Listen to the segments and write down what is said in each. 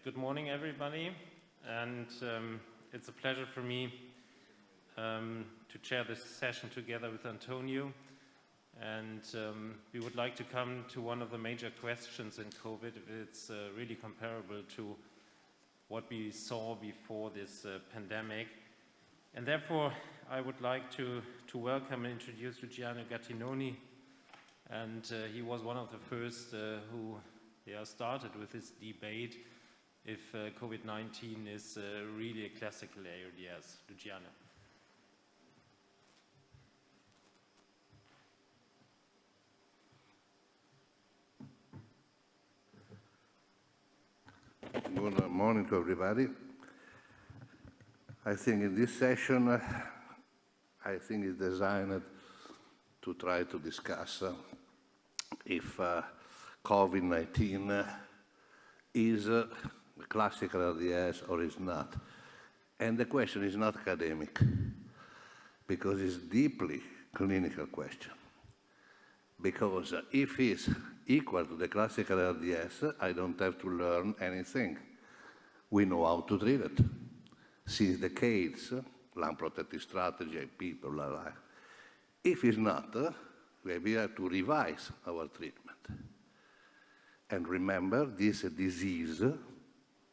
Good morning, everybody, and it's a pleasure for me to chair this session together with Antonio. And we would like to come to one of the major questions in COVID. It's really comparable to what we saw before this pandemic. And therefore, I would like to welcome and introduce Luciano Gattinoni. And he was one of the first who started with this debate if COVID-19 is really a classical ARDS. Luciano. Good morning to everybody. I think in this session, I think it's designed to try to discuss if COVID-19 is a classical ARDS or is not. And the question is not academic, because it's deeply clinical question. Because if it's equal to the classical ARDS, I don't have to learn anything. We know how to treat it. Since decades, lung protective strategy, people, blah, blah. If it's not, we have to revise our treatment. And remember, this is a disease,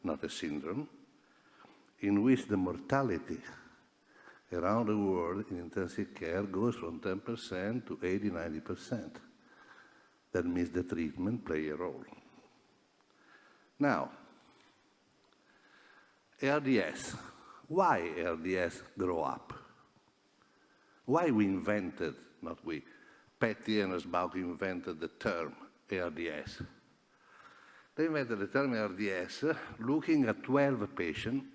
not a syndrome, in which the mortality around the world in intensive care goes from 10% to 80, 90%. That means the treatment plays a role. Now, ARDS. Why ARDS grow up? Why we invented, not we, Petty and Asbaugh invented the term ARDS. They invented the term ARDS looking at 12 patients.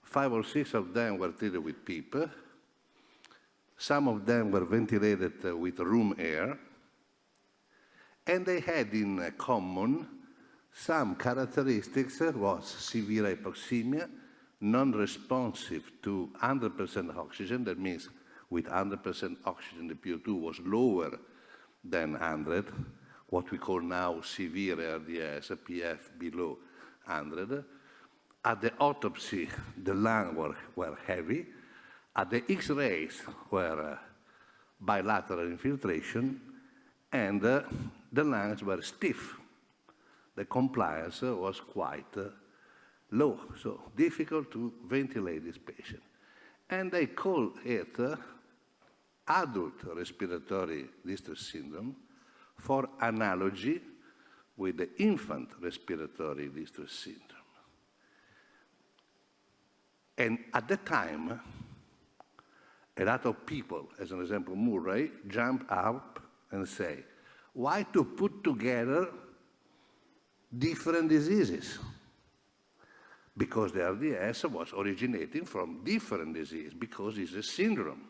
5 or 6 of them were treated with PEEP. Some of them were ventilated with room air. And they had in common some characteristics. Was severe hypoxemia, non-responsive to 100% oxygen. That means with 100% oxygen, the PO2 was lower than 100. What we call now severe ARDS, PF below 100. At the autopsy, the lungs were heavy. At the X-rays were bilateral infiltration, and the lungs were stiff. The compliance was quite low, so difficult to ventilate this patient. And they call it adult respiratory distress syndrome, for analogy with the infant respiratory distress syndrome. And at the time, a lot of people, as an example, Murray, jump up and say, why to put together different diseases? Because the ARDS was originating from different disease, because it's a syndrome.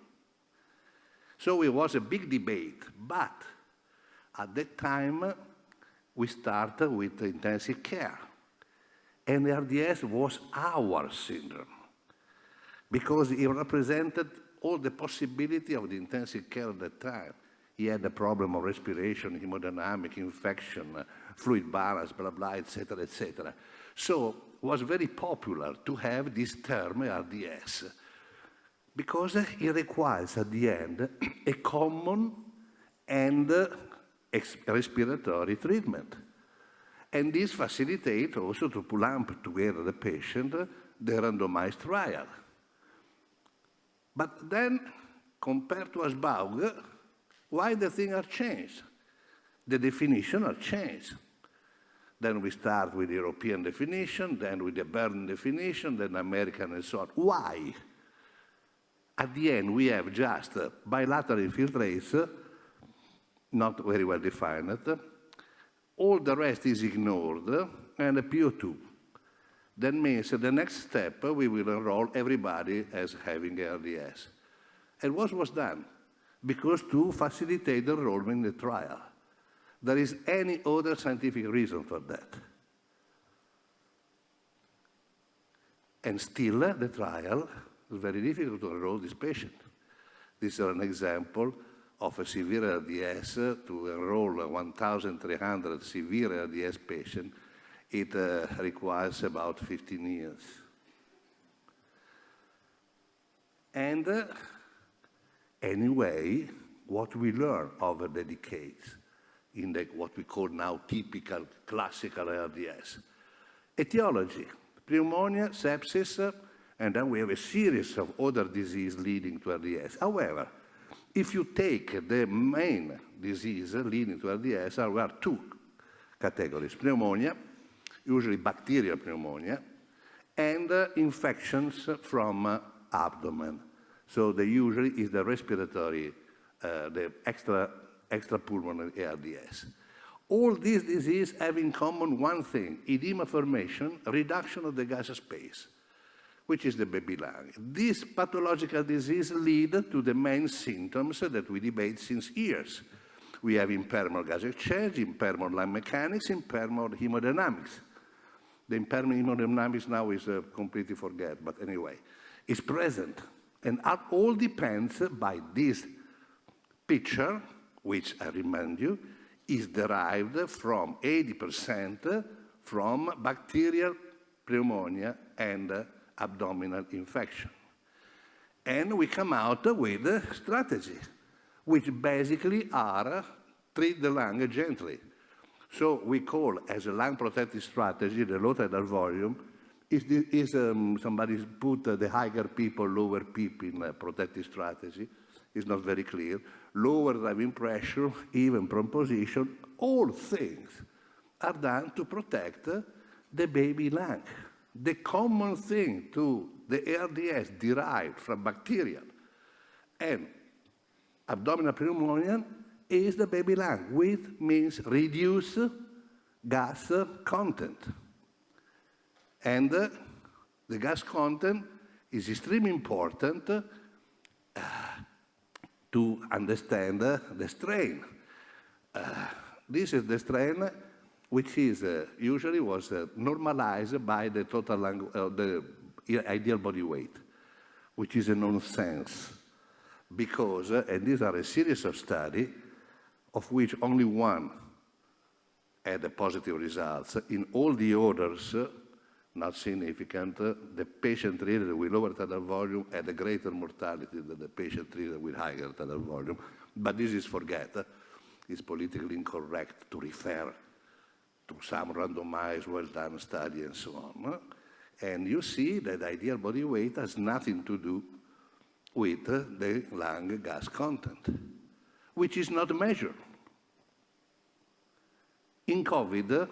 So it was a big debate, but at that time, we started with intensive care. And the ARDS was our syndrome, because it represented all the possibility of the intensive care at that time. He had the problem of respiration, hemodynamic, infection, fluid balance, blah, blah, etc., etc. So it was very popular to have this term, ARDS, because it requires, at the end, a common and respiratory treatment. And this facilitates also to lump together the patient, the randomized trial. But then, compared to Asbaugh, why the thing are changed? The definition are changed. Then we start with the European definition, then with the Bern definition, then American and so on. Why? At the end, we have just bilateral infiltrates, not very well defined. All the rest is ignored, and a PO2. That means the next step, we will enroll everybody as having ARDS. And what was done? Because to facilitate the enrollment in the trial. There is any other scientific reason for that. And still, the trial is very difficult to enroll this patient. This is an example of a severe ARDS to enroll 1,300 severe ARDS patients It requires about 15 years. And anyway, what we learn over the decades in what we call now typical classical ARDS. Etiology, pneumonia, sepsis, and then we have a series of other diseases leading to RDS. However, if you take the main disease leading to RDS, there are two categories: pneumonia, usually bacterial pneumonia, and infections from abdomen. So they usually is the respiratory, the extrapulmonary ARDS. All these diseases have in common one thing: edema formation, reduction of the gas space, which is the baby lung. These pathological diseases lead to the main symptoms that we debate since years. We have impairment gas exchange, impairment lung mechanics, impairment hemodynamics. The impairment hemodynamics now is completely forget, but anyway, it's present. And it all depends by this picture, which I remind you, is derived from 80% from bacterial pneumonia and abdominal infection. And we come out with a strategy, which basically are treat the lung gently. So we call as a lung protective strategy the low tidal volume. Somebody put the higher PEEP or lower PEEP in a protective strategy. It's not very clear. Lower driving pressure, even prone position, all things are done to protect the baby lung. The common thing to the ARDS derived from bacterial and abdominal pneumonia is the baby lung, which means reduce gas content. And the gas content is extremely important to understand the strain. This is the strain which is usually was normalized by the total lung, the ideal body weight, which is a nonsense. Because, and these are a series of studies, of which only one had a positive results. In all the others, not significant, the patient treated with lower tidal volume had a greater mortality than the patient treated with higher tidal volume. But this is forget. It's politically incorrect to refer to some randomized, well-done study and so on. And you see that ideal body weight has nothing to do with the lung gas content, which is not measured. In COVID,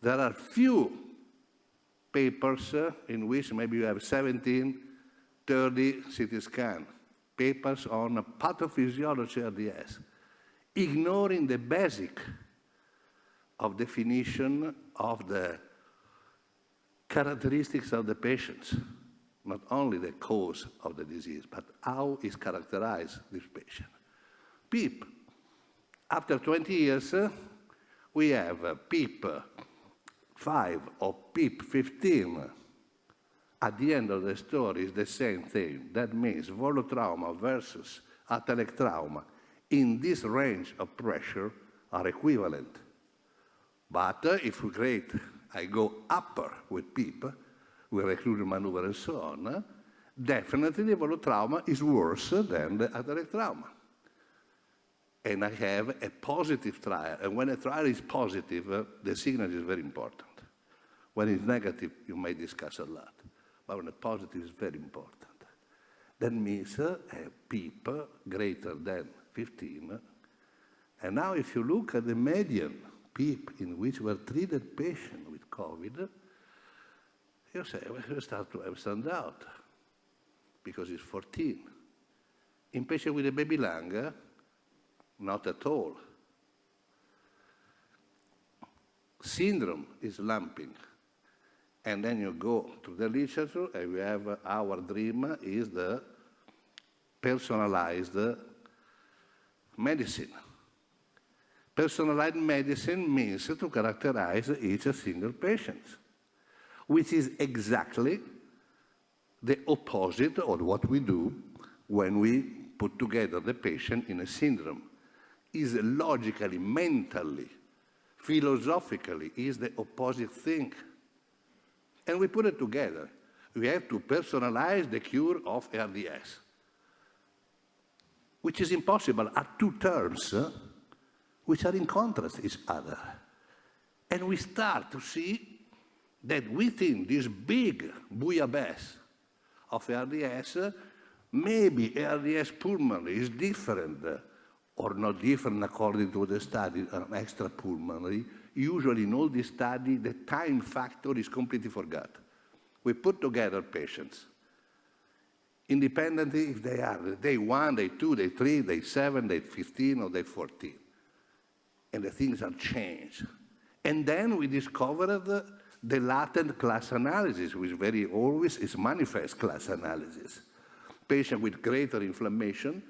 there are few papers in which maybe you have 17, 30 CT scan, papers on pathophysiology RDS, ignoring the basic of definition of the characteristics of the patients, not only the cause of the disease, but how is characterized this patient. PEEP. After 20 years, we have PEEP 5 or PEEP 15. At the end of the story is the same thing. That means volotrauma versus atelectrauma in this range of pressure are equivalent. But if we grade, I go upper with PEEP, with recruitment maneuver and so on, definitely the volotrauma is worse than the atelectrauma. And I have a positive trial. And when a trial is positive, the signal is very important. When it's negative, you may discuss a lot. But when it's positive, it's very important. That means a PEEP greater than 15. And now if you look at the median PEEP in which were treated patients with COVID, you say, well, you start to have stand out, because it's 14. In patients with a baby lung, not at all. Syndrome is lumping. And then you go to the literature, and we have our dream is the personalized medicine. Personalized medicine means to characterize each single patient, which is exactly the opposite of what we do when we put together the patient in a syndrome. Is logically, mentally philosophically is the opposite thing. And we put it together. We have to personalize the cure of ARDS, which is impossible at two terms which are in contrast each other. And we start to see that within this big bouillabaisse of ARDS, maybe ARDS pulmonary is different or not different according to the study, extra pulmonary. Usually in all these studies, the time factor is completely forgot. We put together patients, independently if they are day 1, day 2, day 3, day 7, day 15, or day 14. And the things are changed. And then we discovered the latent class analysis, which very always is manifest class analysis. Patient with greater inflammation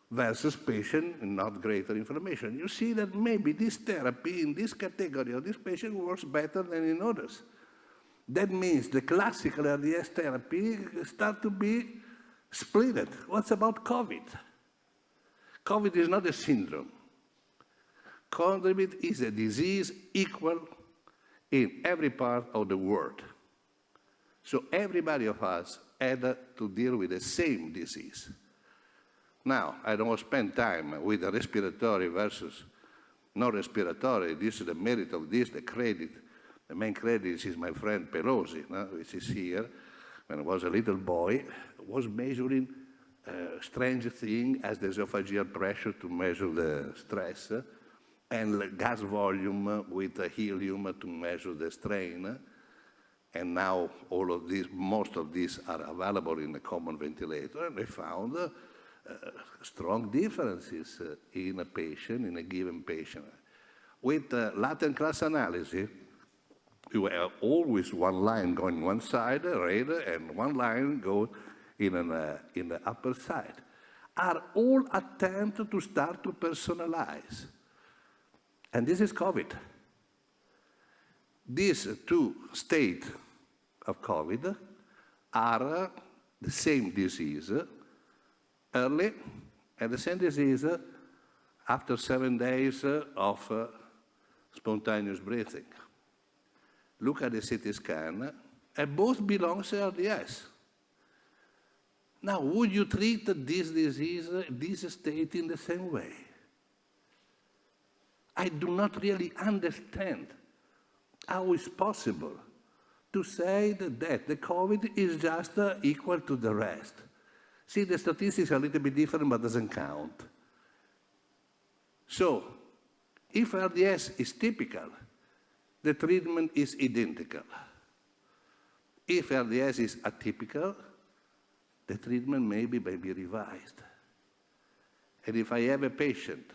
versus patient not greater inflammation. You see that maybe this therapy in this category of this patient works better than in others. That means the classical ARDS therapy start to be split. What's about COVID? COVID is not a syndrome. COVID is a disease equal in every part of the world. So everybody of us had to deal with the same disease. Now, I don't spend time with the respiratory versus non-respiratory. This is the merit of this, the credit. The main credit is my friend Pelosi, which is here. When I was a little boy, was measuring strange thing as the esophageal pressure to measure the stress, and gas volume with helium to measure the strain. And now all of these, most of these are available in a common ventilator, and they found strong differences in a patient, in a given patient. With latent class analysis, you have always one line going one side, red, and one line goes in the upper side. Are all attempts to start to personalize. And this is COVID. These two states of COVID are the same disease early and the same disease after 7 days of spontaneous breathing. Look at the CT scan, and both belong to ARDS. Now, would you treat this disease, this state in the same way? I do not really understand how it's possible to say that the COVID is just equal to the rest. See, the statistics are a little bit different, but doesn't count. So, if ARDS is typical, the treatment is identical. If ARDS is atypical, the treatment may be revised. And if I have a patient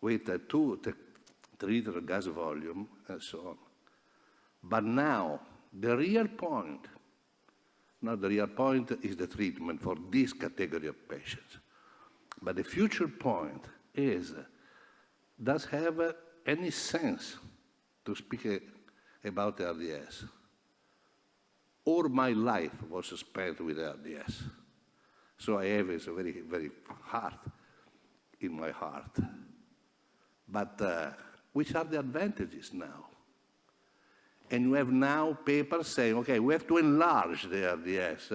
with a 2-liter gas volume and so on, but now the real point, not the real point is the treatment for this category of patients, but the future point is, does have any sense to speak about ARDS? All my life was spent with ARDS. So I have it very, very hard in my heart. But which are the advantages now? And you have now papers saying, okay, we have to enlarge the ARDS,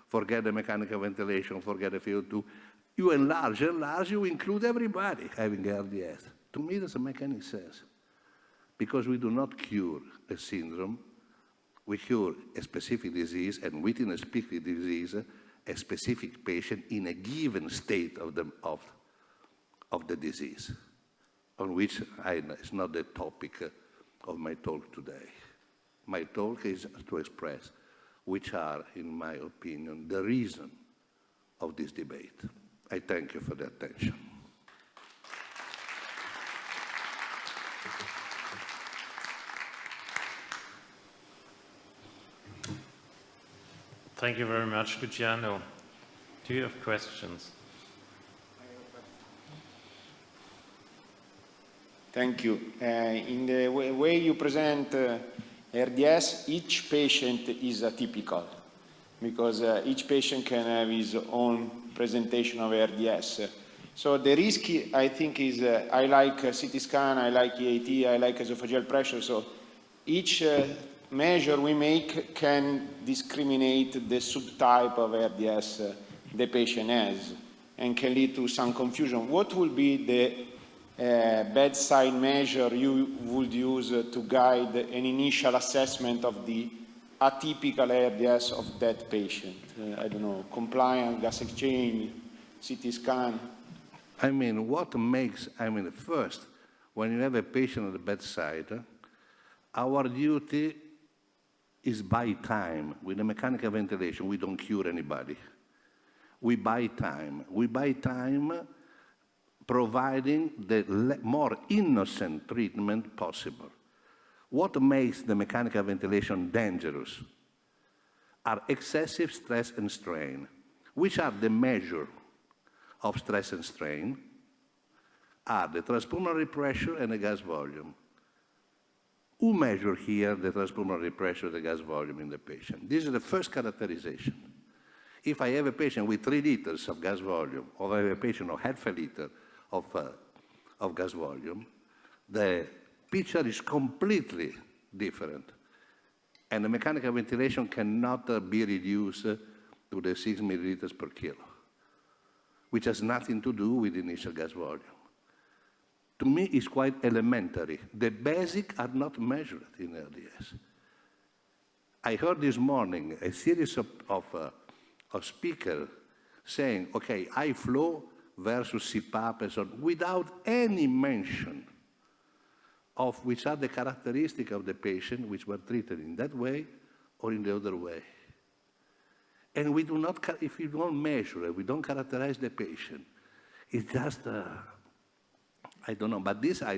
forget the mechanical ventilation, forget the CO2. You enlarge, you include everybody having ARDS. To me, it doesn't make any sense. Because we do not cure a syndrome, we cure a specific disease, and within a specific disease, a specific patient in a given state of the disease, on which it's not the topic of my talk today. My talk is to express which are, in my opinion, the reason of this debate. I thank you for the attention. Thank you very much, Luciano. Do you have questions? Thank you. In the way you present ARDS, each patient is atypical because each patient can have his own presentation of ARDS. So the risk, I think, is I like CT scan, I like EAT, I like esophageal pressure. So each measure we make can discriminate the subtype of ARDS the patient has and can lead to some confusion. What will be the bedside measure you would use to guide an initial assessment of the atypical ARDS of that patient? I don't know, compliance, gas exchange, CT scan? I mean, what makes, first, when you have a patient at the bedside, our duty is buy time. With the mechanical ventilation, we don't cure anybody. We buy time. We buy time providing the more innocent treatment possible. What makes the mechanical ventilation dangerous are excessive stress and strain, which are the measure of stress and strain, are the transpulmonary pressure and the gas volume. Who measure here the transpulmonary pressure and the gas volume in the patient? This is the first characterization. If I have a patient with 3 liters of gas volume, or I have a patient of half a liter of gas volume, the picture is completely different. And the mechanical ventilation cannot be reduced to the 6 milliliters per kilo, which has nothing to do with initial gas volume. To me, it's quite elementary. The basics are not measured in ARDS. I heard this morning a series of speakers saying, okay, high flow versus CPAP and so on, without any mention of which are the characteristics of the patient which were treated in that way or in the other way. And we do not, if we don't measure it, we don't characterize the patient, it's just, I don't know, but this I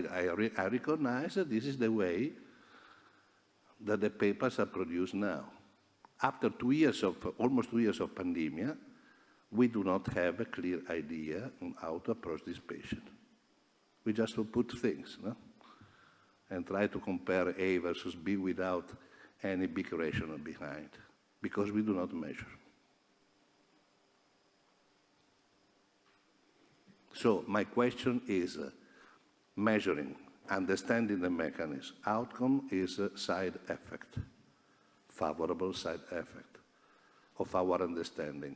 recognize that this is the way that the papers are produced now. After almost 2 years of pandemic, we do not have a clear idea on how to approach this patient. We just put things, no? And try to compare A versus B without any big rationale behind, because we do not measure. So my question is measuring, understanding the mechanism. Outcome is a side effect, favorable side effect of our understanding.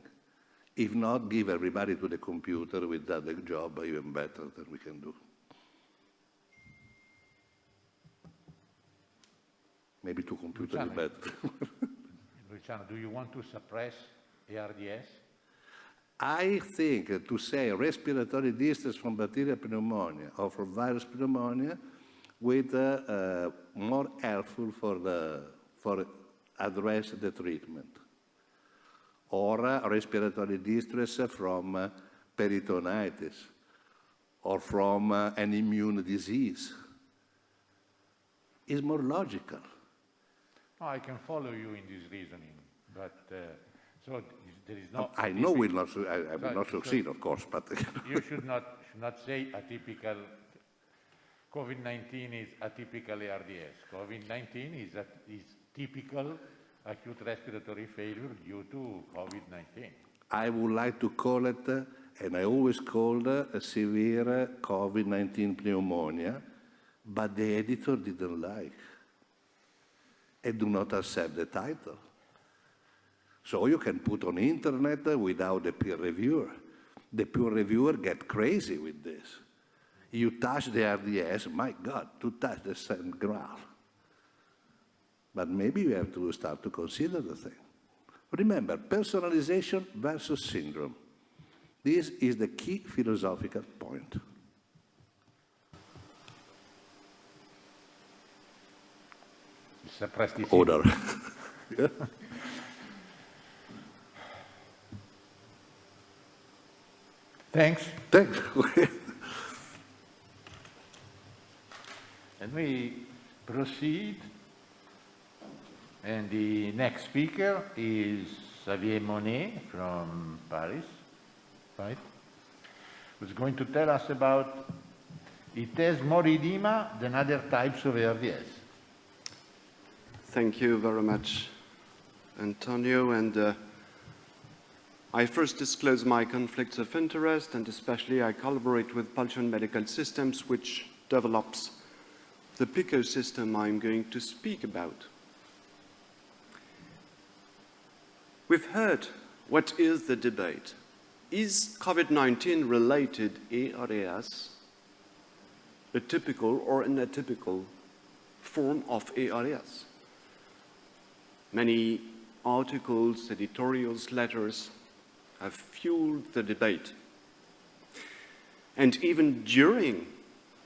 If not, give everybody to the computer with that the job even better than we can do. Maybe to computer is better. Luciano, do you want to suppress ARDS? I think to say respiratory distress from bacterial pneumonia or from virus pneumonia with more helpful for address the treatment. Or respiratory distress from peritonitis or from an immune disease is more logical. Oh, I can follow you in this reasoning, but so there is no. I know I will not succeed, of course, but you should not say atypical. COVID-19 is atypical ARDS. COVID-19 is typical acute respiratory failure due to COVID-19. I would like to call it, and I always called a severe COVID-19 pneumonia, but the editor didn't like and do not accept the title. So you can put on the internet without the peer reviewer. The peer reviewer get crazy with this. You touch the RDS, my God, to touch the same Graal. But maybe you have to start to consider the thing. Remember, personalization versus syndrome. This is the key philosophical point. Order. Yeah. Thanks. Thanks. And we proceed. And the next speaker is Xavier Monet from Paris, right? Who's going to tell us about it has more edema than other types of ARDS. Thank you very much, Antonio. And I first disclose my conflicts of interest, and especially I collaborate with Pulsion Medical Systems, which develops the PICO system I'm going to speak about. We've heard what is the debate. Is COVID-19 related ARDS a typical or an atypical form of ARDS? Many articles, editorials, letters have fueled the debate. And even during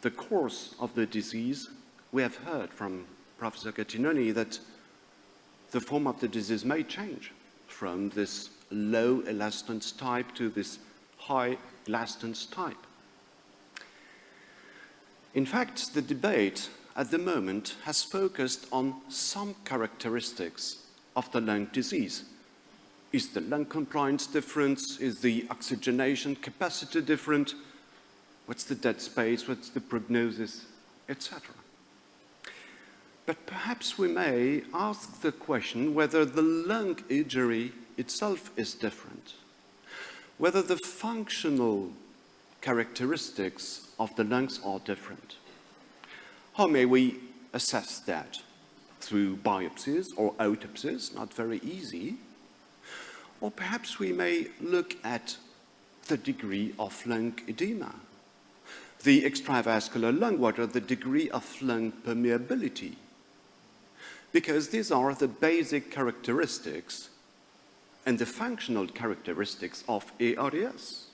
the course of the disease, we have heard from Professor Gattinoni that the form of the disease may change from this low elastance type to this high elastance type. In fact, the debate at the moment has focused on some characteristics of the lung disease. Is the lung compliance different? Is the oxygenation capacity different? What's the dead space? What's the prognosis? Etc. But perhaps we may ask the question whether the lung injury itself is different, whether the functional characteristics of the lungs are different. How may we assess that? Through biopsies or autopsies, not very easy. Or perhaps we may look at the degree of lung edema, the extravascular lung water, the degree of lung permeability, because these are the basic characteristics and the functional characteristics of ARDS.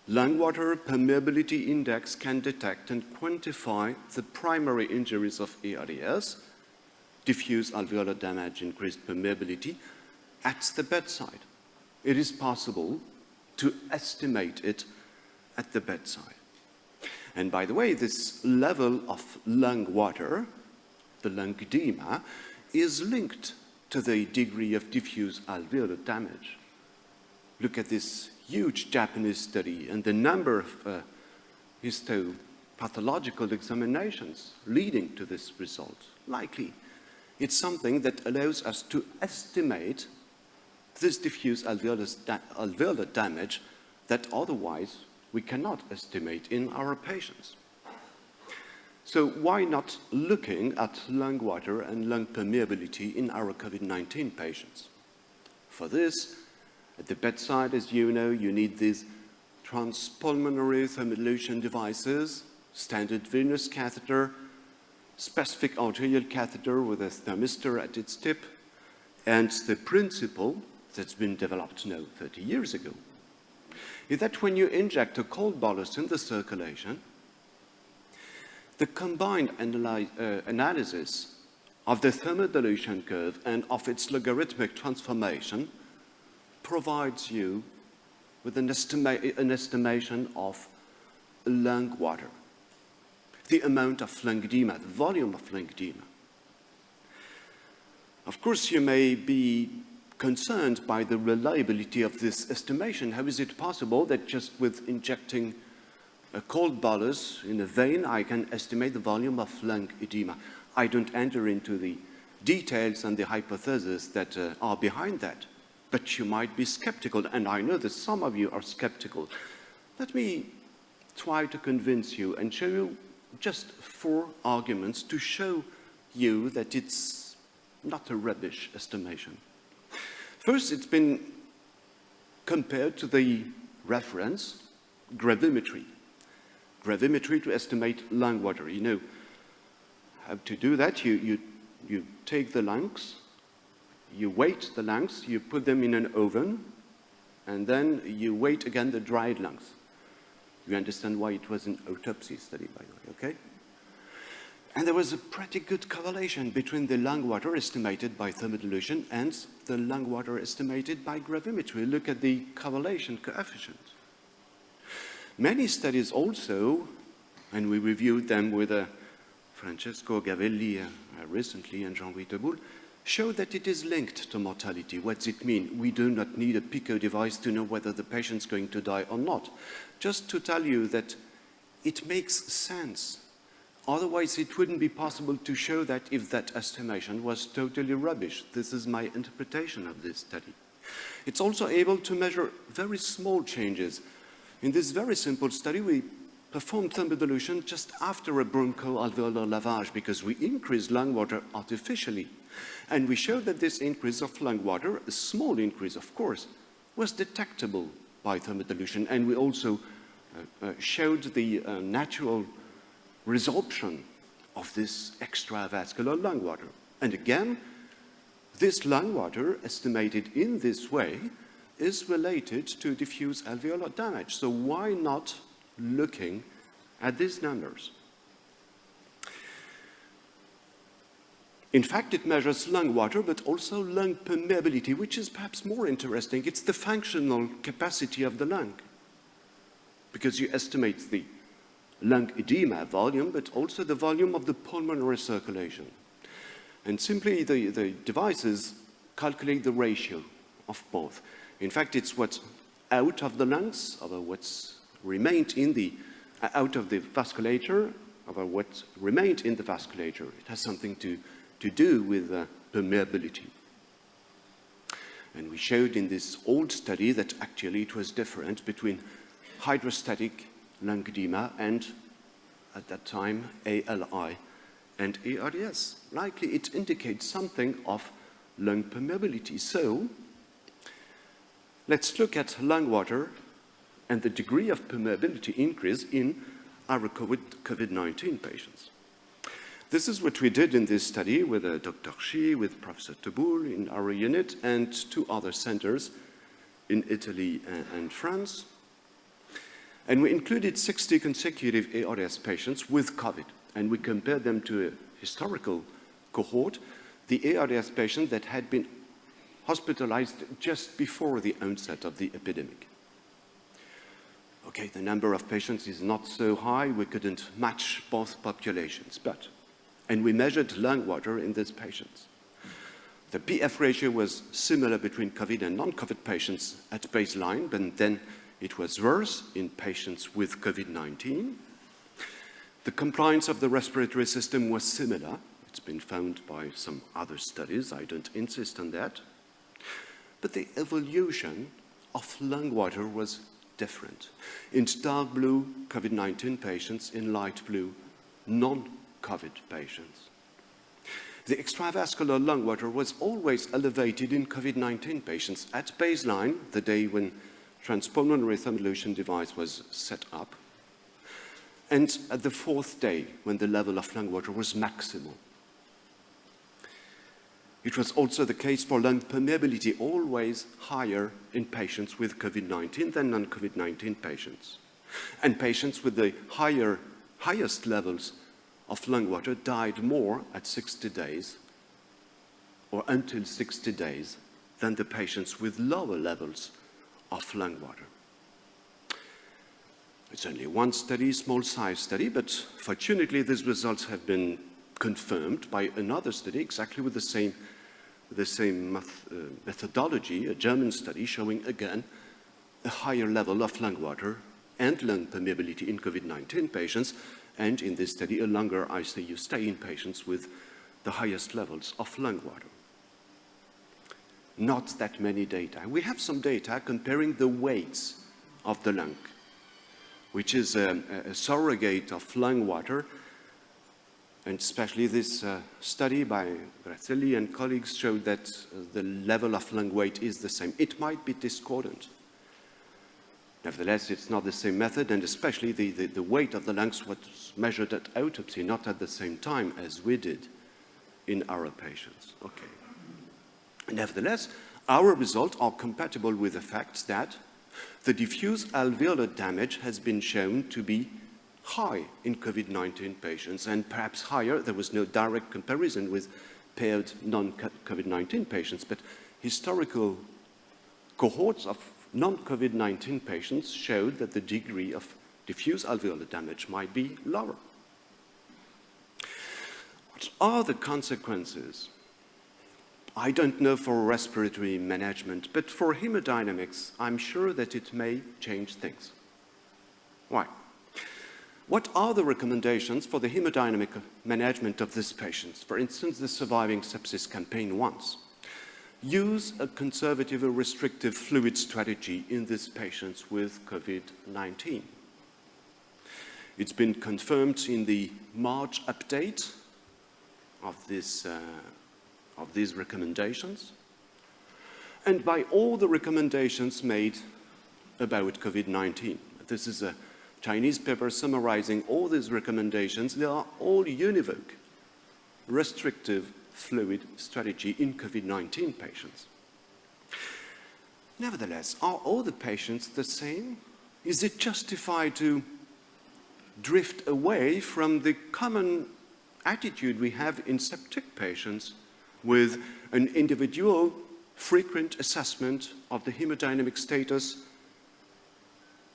Lung water permeability index can detect and quantify the primary injuries of ARDS, diffuse alveolar damage, increased permeability, at the bedside. It is possible to estimate it at the bedside. And by the way, this level of lung water, the lung edema, is linked to the degree of diffuse alveolar damage. Look at this huge Japanese study and the number of histopathological examinations leading to this result. Likely, it's something that allows us to estimate this diffuse alveolar damage that otherwise we cannot estimate in our patients. So why not looking at lung water and lung permeability in our COVID-19 patients? For this, at the bedside, as you know, you need these transpulmonary thermoillution devices, standard venous catheter, specific arterial catheter with a thermistor at its tip, and the principle that's been developed now 30 years ago is that when you inject a cold bolus in the circulation, the combined analysis of the thermodilution curve and of its logarithmic transformation provides you with an estimation of lung water, the amount of lung edema, the volume of lung edema. Of course, you may be concerned by the reliability of this estimation. How is it possible that just with injecting a cold bolus in a vein, I can estimate the volume of lung edema? I don't enter into the details and the hypotheses that are behind that, but you might be skeptical, and I know that some of you are skeptical. Let me try to convince you and show you just 4 arguments to show you that it's not a rubbish estimation. First, it's been compared to the reference gravimetry. Gravimetry to estimate lung water. You know how to do that. You take the lungs, you weight the lungs, you put them in an oven, and then you weight again the dried lungs. You understand why it was an autopsy study, by the way, okay? And there was a pretty good correlation between the lung water estimated by thermodilution and the lung water estimated by gravimetry. Look at the correlation coefficient. Many studies also, and we reviewed them with Francesco Gavelli recently and Jean-Louis Teboul, show that it is linked to mortality. What does it mean? We do not need a PICO device to know whether the patient's going to die or not. Just to tell you that it makes sense. Otherwise, it wouldn't be possible to show that if that estimation was totally rubbish. This is my interpretation of this study. It's also able to measure very small changes. In this very simple study, we performed thermal dilution just after a bronchoalveolar lavage because we increased lung water artificially. And we showed that this increase of lung water, a small increase of course, was detectable by thermal dilution. And we also showed the natural resorption of this extravascular lung water. And again, this lung water, estimated in this way, is related to diffuse alveolar damage. So why not looking at these numbers? In fact, it measures lung water, but also lung permeability, which is perhaps more interesting. It's the functional capacity of the lung, because you estimate the lung edema volume, but also the volume of the pulmonary circulation. And simply the devices calculate the ratio of both. In fact, it's what's out of the lungs, over what's remained in the, out of the vasculature, over what remained in the vasculature. It has something to do with permeability. And we showed in this old study that actually it was different between hydrostatic lung edema and, at that time, ALI and ARDS. Likely it indicates something of lung permeability. So let's look at lung water and the degree of permeability increase in our COVID-19 patients. This is what we did in this study with Dr. Shi, with Professor Teboul in our unit, and 2 other centers in Italy and France. And we included 60 consecutive ARDS patients with COVID, and we compared them to a historical cohort, the ARDS patient that had been hospitalized just before the onset of the epidemic. Okay, the number of patients is not so high, we couldn't match both populations, and we measured lung water in these patients. The PF ratio was similar between COVID and non-COVID patients at baseline, but then it was worse in patients with COVID-19. The compliance of the respiratory system was similar. It's been found by some other studies, I don't insist on that. But the evolution of lung water was different. In dark blue, COVID-19 patients, in light blue, non-COVID patients. The extravascular lung water was always elevated in COVID-19 patients at baseline, the day when transpulmonary thermodlution device was set up, and at the 4th day, when the level of lung water was maximal. It was also the case for lung permeability, always higher in patients with COVID-19 than non-COVID-19 patients. And patients with the highest levels of lung water died more at 60 days, or until 60 days, than the patients with lower levels of lung water. It's only one study, small size study, but fortunately these results have been confirmed by another study exactly with the same methodology, a German study showing again a higher level of lung water and lung permeability in COVID-19 patients, and in this study a longer ICU stay in patients with the highest levels of lung water. Not that many data. We have some data comparing the weights of the lung, which is a surrogate of lung water, and especially this study by Grazelli and colleagues showed that the level of lung weight is the same. It might be discordant. Nevertheless, it's not the same method, and especially the weight of the lungs was measured at autopsy, not at the same time as we did in our patients. Okay. Nevertheless, our results are compatible with the fact that the diffuse alveolar damage has been shown to be high in COVID-19 patients, and perhaps higher. There was no direct comparison with paired non-COVID-19 patients, but historical cohorts of non-COVID-19 patients showed that the degree of diffuse alveolar damage might be lower. What are the consequences? I don't know for respiratory management, but for hemodynamics, I'm sure that it may change things. Why? What are the recommendations for the hemodynamic management of these patients? For instance, the Surviving Sepsis Campaign once. use a conservative or restrictive fluid strategy in these patients with COVID-19. It's been confirmed in the March update of these recommendations, and by all the recommendations made about COVID-19. This is a Chinese paper summarizing all these recommendations. They are all univoque, restrictive fluid strategy in COVID-19 patients. Nevertheless, are all the patients the same? Is it justified to drift away from the common attitude we have in septic patients with an individual frequent assessment of the hemodynamic status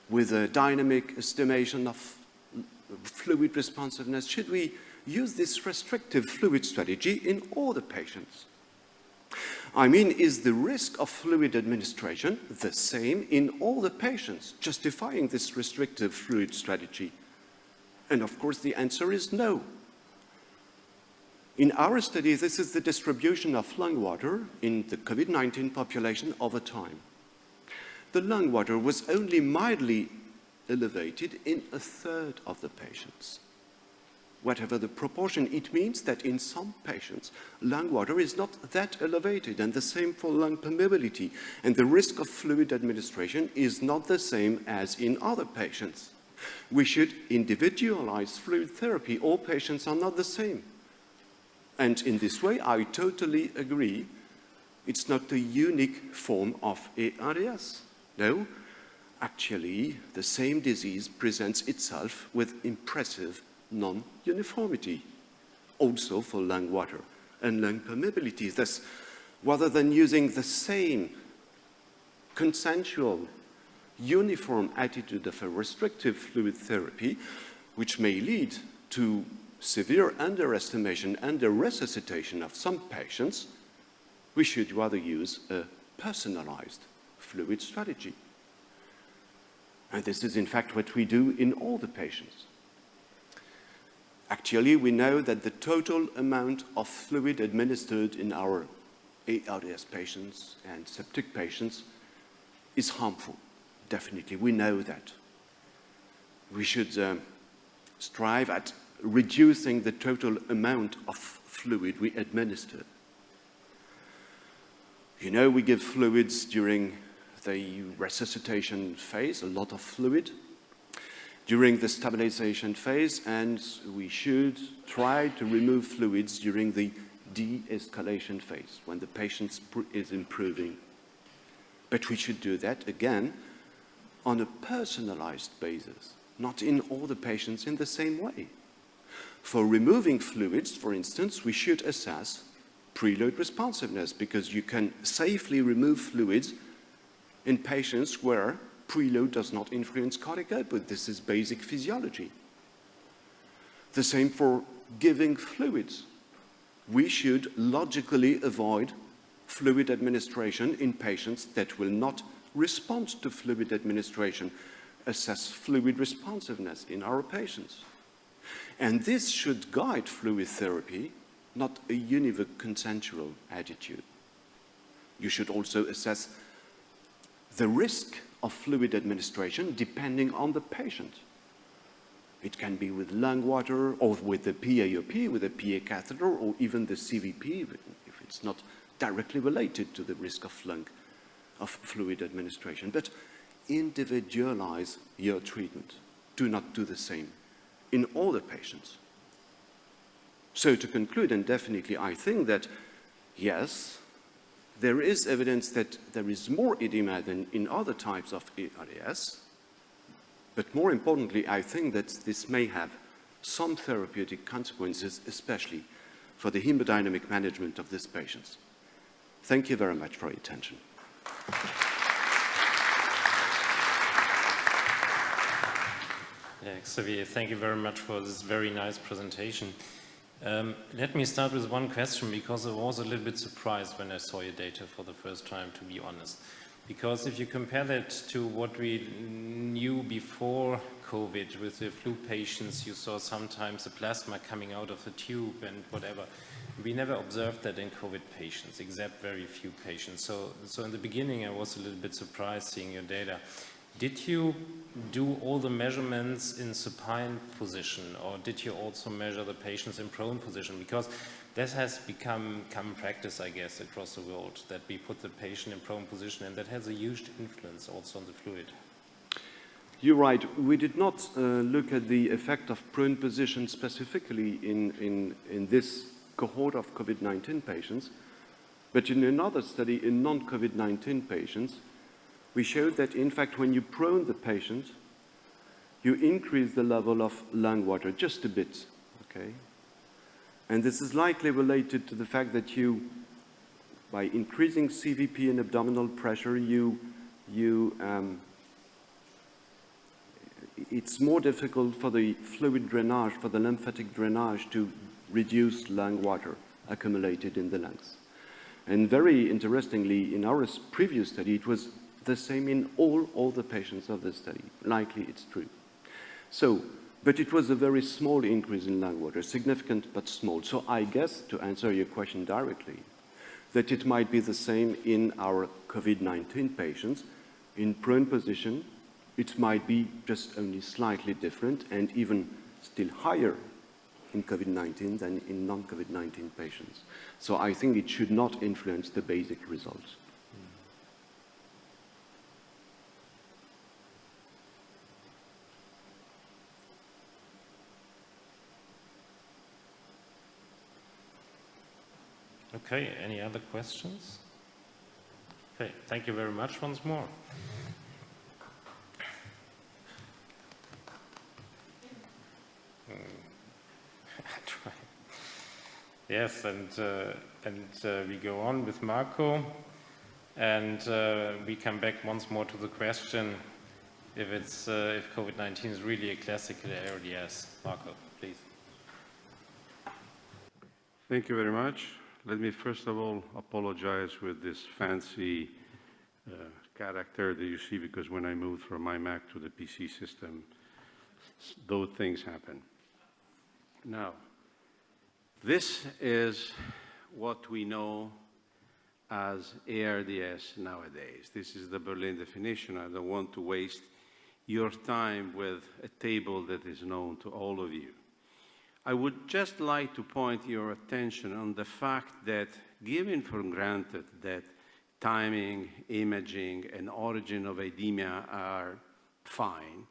with a dynamic estimation of fluid responsiveness? Should we use this restrictive fluid strategy in all the patients? I mean, is the risk of fluid administration the same in all the patients, justifying this restrictive fluid strategy? And of course, the answer is no. In our study, this is the distribution of lung water in the COVID-19 population over time. The lung water was only mildly elevated in a third of the patients. Whatever the proportion, it means that in some patients, lung water is not that elevated, and the same for lung permeability. And the risk of fluid administration is not the same as in other patients. We should individualize fluid therapy. All patients are not the same. And in this way, I totally agree, it's not a unique form of ARDS. No, actually, the same disease presents itself with impressive non-uniformity, also for lung water and lung permeability. Thus, rather than using the same consensual, uniform attitude of a restrictive fluid therapy, which may lead to severe underestimation and resuscitation of some patients, we should rather use a personalized fluid strategy. And this is in fact what we do in all the patients. Actually, we know that the total amount of fluid administered in our ARDS patients and septic patients is harmful. Definitely, we know that. We should strive at reducing the total amount of fluid we administer. You know, we give fluids during the resuscitation phase, a lot of fluid, during the stabilization phase, and we should try to remove fluids during the de-escalation phase, when the patient is improving. But we should do that, again, on a personalized basis, not in all the patients in the same way. For removing fluids, for instance, we should assess preload responsiveness, because you can safely remove fluids in patients where preload does not influence cardiac output. This is basic physiology. The same for giving fluids. We should logically avoid fluid administration in patients that will not respond to fluid administration, assess fluid responsiveness in our patients. And this should guide fluid therapy, not a univoque consensual attitude. You should also assess the risk of fluid administration depending on the patient. It can be with lung water or with the PAOP, with a PA catheter, or even the CVP, if it's not directly related to the risk of fluid administration. But individualize your treatment. Do not do the same in all the patients. So to conclude, and definitely I think that, yes, there is evidence that there is more edema than in other types of ARDS, but more importantly, I think that this may have some therapeutic consequences, especially for the hemodynamic management of these patients. Thank you very much for your attention. Yeah, Xavier, thank you very much for this very nice presentation. Let me start with one question, because I was a little bit surprised when I saw your data for the first time, to be honest. Because if you compare that to what we knew before COVID with the flu patients, you saw sometimes the plasma coming out of the tube and whatever. We never observed that in COVID patients, except very few patients. So in the beginning, I was a little bit surprised seeing your data. Did you do all the measurements in supine position, or did you also measure the patients in prone position? Because this has become common practice, I guess, across the world, that we put the patient in prone position, and that has a huge influence also on the fluid. You're right. We did not look at the effect of prone position specifically in this cohort of COVID-19 patients, but in another study in non-COVID-19 patients, we showed that, in fact, when you prone the patient, you increase the level of lung water just a bit, okay? And this is likely related to the fact that you, by increasing CVP and abdominal pressure, it's more difficult for the fluid drainage, for the lymphatic drainage to reduce lung water accumulated in the lungs. And very interestingly, in our previous study, it was the same in all the patients of the study. Likely it's true. So, but it was a very small increase in lung water, significant but small. So I guess, to answer your question directly, that it might be the same in our COVID-19 patients. In prone position, it might be just only slightly different and even still higher in COVID-19 than in non-COVID-19 patients. So I think it should not influence the basic results. Okay, any other questions? Okay, thank you very much once more. Try. Yes, and we go on with Marco, and we come back once more to the question if COVID-19 is really a classical ARDS. Marco, please. Thank you very much. Let me first of all apologize with this fancy character that you see, because when I moved from my Mac to the PC system, those things happen. Now, this is what we know as ARDS nowadays. This is the Berlin definition. I don't want to waste your time with a table that is known to all of you. I would just like to point your attention on the fact that, given for granted that timing, imaging, and origin of edema are fine,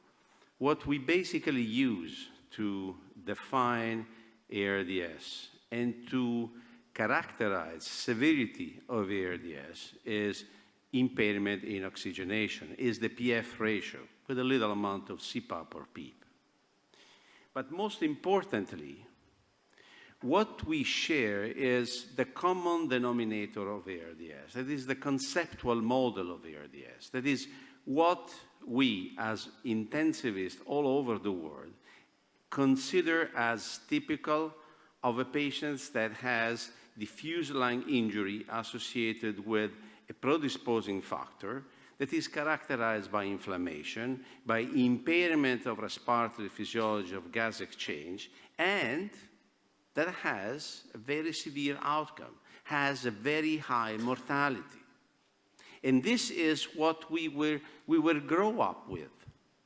what we basically use to define ARDS and to characterize severity of ARDS is impairment in oxygenation, is the PF ratio with a little amount of CPAP or PEEP. But most importantly, what we share is the common denominator of ARDS. That is the conceptual model of ARDS. That is what we, as intensivists all over the world, consider as typical of a patient that has diffuse lung injury associated with a predisposing factor that is characterized by inflammation, by impairment of respiratory physiology of gas exchange, and that has a very severe outcome, has a very high mortality. And this is what we will grow up with.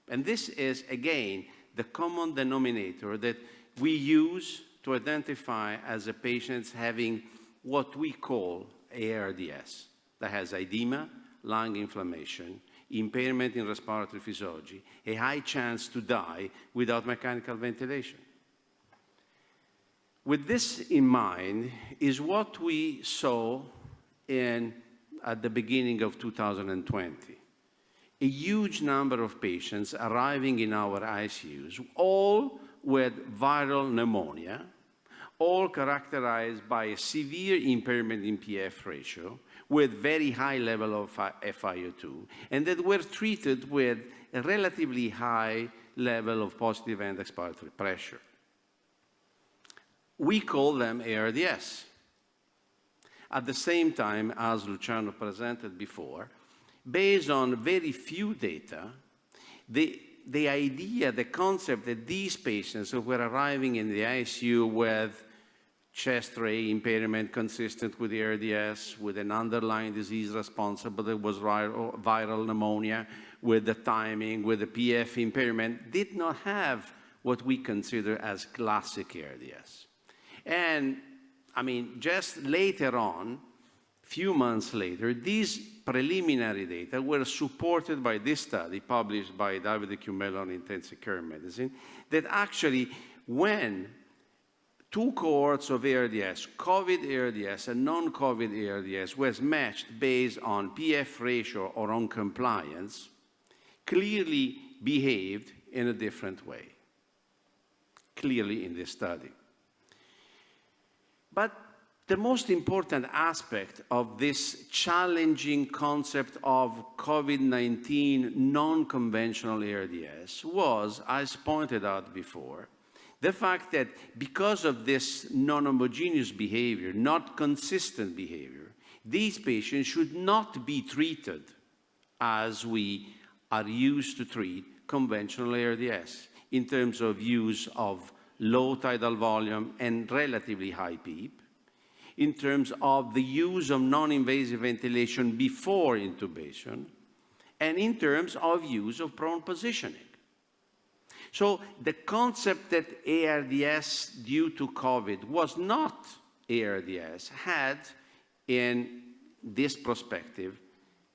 And this is, again, the common denominator that we use to identify as a patient having what we call ARDS, that has edema, lung inflammation, impairment in respiratory physiology, a high chance to die without mechanical ventilation. With this in mind is what we saw at the beginning of 2020. A huge number of patients arriving in our ICUs, all with viral pneumonia, all characterized by a severe impairment in PF ratio, with very high level of FiO2, and that were treated with a relatively high level of positive end expiratory pressure. We call them ARDS. At the same time, as Luciano presented before, based on very few data, the idea, the concept that these patients who were arriving in the ICU with chest ray impairment consistent with ARDS, with an underlying disease responsible that was viral pneumonia, with the timing, with the PF impairment, did not have what we consider as classic ARDS. And I mean, just later on, few months later, these preliminary data were supported by this study published by David Cumelo on Intensive Care Medicine, that actually when two cohorts of ARDS, COVID ARDS and non-COVID ARDS, was matched based on PF ratio or on compliance, clearly behaved in a different way, clearly in this study. But the most important aspect of this challenging concept of COVID-19 non-conventional ARDS was, as pointed out before, the fact that because of this non-homogeneous behavior, not consistent behavior, these patients should not be treated as we are used to treat conventional ARDS in terms of use of low tidal volume and relatively high PEEP, in terms of the use of non-invasive ventilation before intubation, and in terms of use of prone positioning. So the concept that ARDS due to COVID was not ARDS had, in this perspective,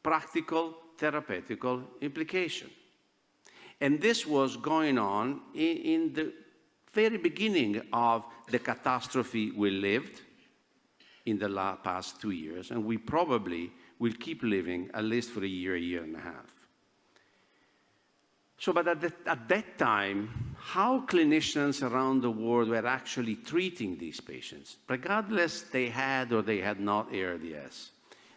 practical therapeutical implication. And this was going on in the very beginning of the catastrophe we lived in the past 2 years, and we probably will keep living at least for a year and a half. So, but at that time, how clinicians around the world were actually treating these patients, regardless they had or they had not ARDS.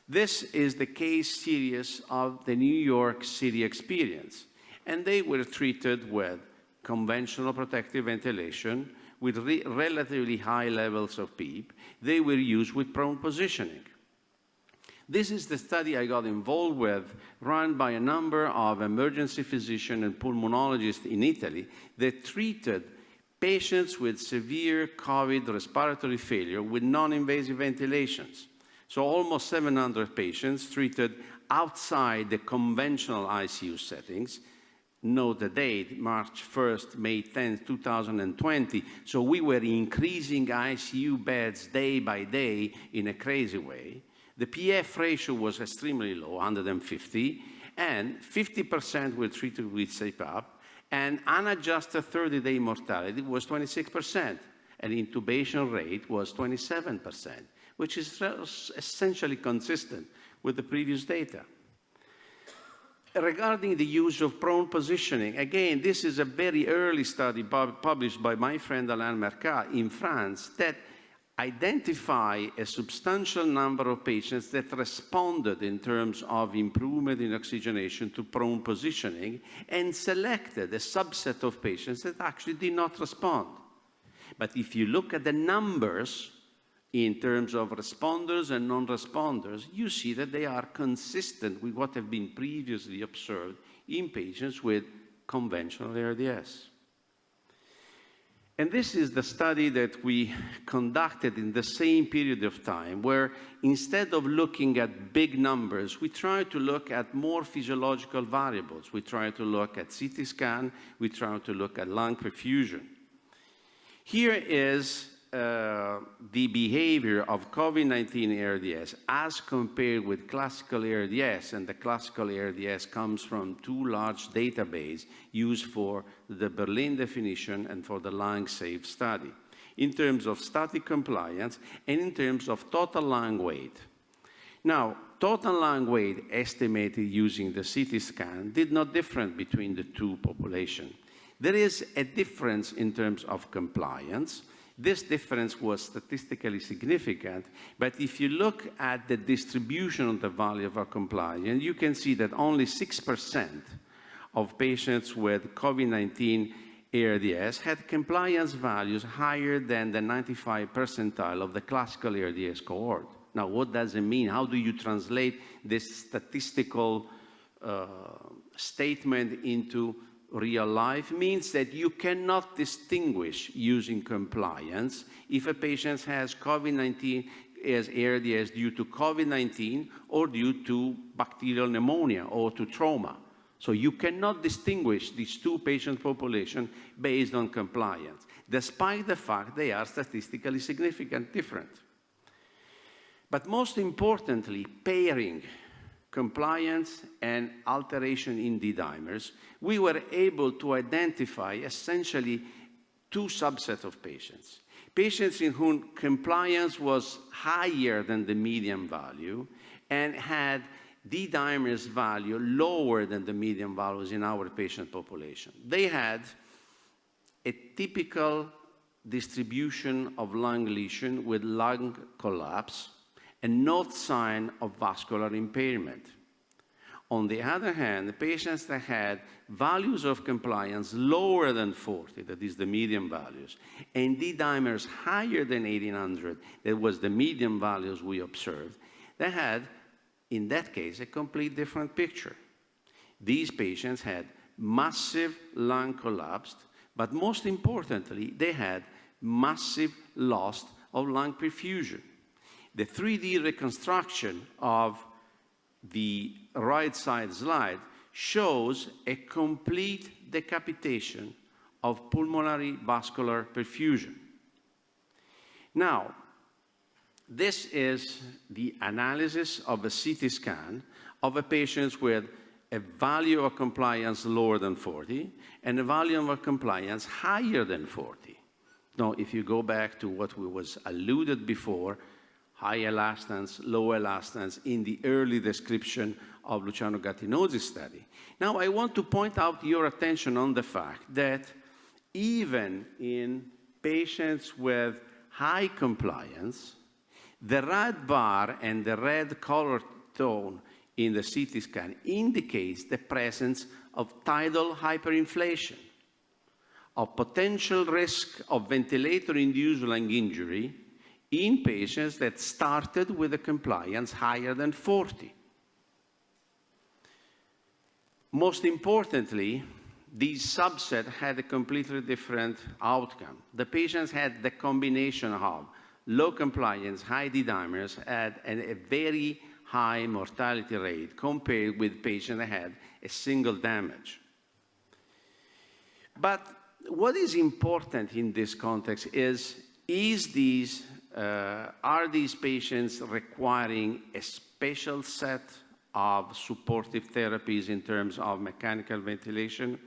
This is the case series of the New York City experience, and they were treated with conventional protective ventilation with relatively high levels of PEEP. They were used with prone positioning. This is the study I got involved with, run by a number of emergency physicians and pulmonologists in Italy that treated patients with severe COVID respiratory failure with non-invasive ventilations. So almost 700 patients treated outside the conventional ICU settings. Note the date, March 1st, May 10th, 2020. So we were increasing ICU beds day by day in a crazy way. The PF ratio was extremely low, 150, and 50% were treated with CPAP, and unadjusted 30-day mortality was 26%, and intubation rate was 27%, which is essentially consistent with the previous data. Regarding the use of prone positioning, again, this is a very early study published by my friend Alain Mercat in France that identify a substantial number of patients that responded in terms of improvement in oxygenation to prone positioning and selected a subset of patients that actually did not respond. But if you look at the numbers in terms of responders and non-responders, you see that they are consistent with what have been previously observed in patients with conventional ARDS. And this is the study that we conducted in the same period of time, where instead of looking at big numbers, we try to look at more physiological variables. We try to look at CT scan, we try to look at lung perfusion. Here is the behavior of COVID-19 ARDS as compared with classical ARDS, and the classical ARDS comes from two large databases used for the Berlin definition and for the lung-safe study, in terms of static compliance and in terms of total lung weight. Now, total lung weight estimated using the CT scan did not differ between the two populations. There is a difference in terms of compliance. This difference was statistically significant, but if you look at the distribution of the value of our compliance, you can see that only 6% of patients with COVID-19 ARDS had compliance values higher than the 95th percentile of the classical ARDS cohort. Now, what does it mean? How do you translate this statistical statement into real life means that you cannot distinguish using compliance if a patient has COVID-19 as ARDS due to COVID-19 or due to bacterial pneumonia or to trauma. So you cannot distinguish these two patient populations based on compliance, despite the fact they are statistically significant different. But most importantly, pairing compliance and alteration in D-dimers, we were able to identify essentially two subsets of patients. Patients in whom compliance was higher than the median value and had D-dimers value lower than the median values in our patient population. They had a typical distribution of lung lesion with lung collapse and no sign of vascular impairment. On the other hand, the patients that had values of compliance lower than 40, that is the median values, and D-dimers higher than 1800, that was the median values we observed, they had, in that case, a complete different picture. These patients had massive lung collapse, but most importantly, they had massive loss of lung perfusion. The 3D reconstruction of the right side slide shows a complete decapitation of pulmonary vascular perfusion. Now, this is the analysis of a CT scan of a patient with a value of compliance lower than 40 and a value of compliance higher than 40. Now, if you go back to what was alluded before, high elastance, low elastance in the early description of Luciano Gattinosi's study. Now, I want to point out your attention on the fact that even in patients with high compliance, the red bar and the red color tone in the CT scan indicates the presence of tidal hyperinflation, of potential risk of ventilator-induced lung injury in patients that started with a compliance higher than 40. Most importantly, these subset had a completely different outcome. The patients had the combination of low compliance, high D-dimers, had a very high mortality rate compared with patients that had a single damage. But what is important in this context is are these patients requiring a special set of supportive therapies in terms of mechanical ventilation?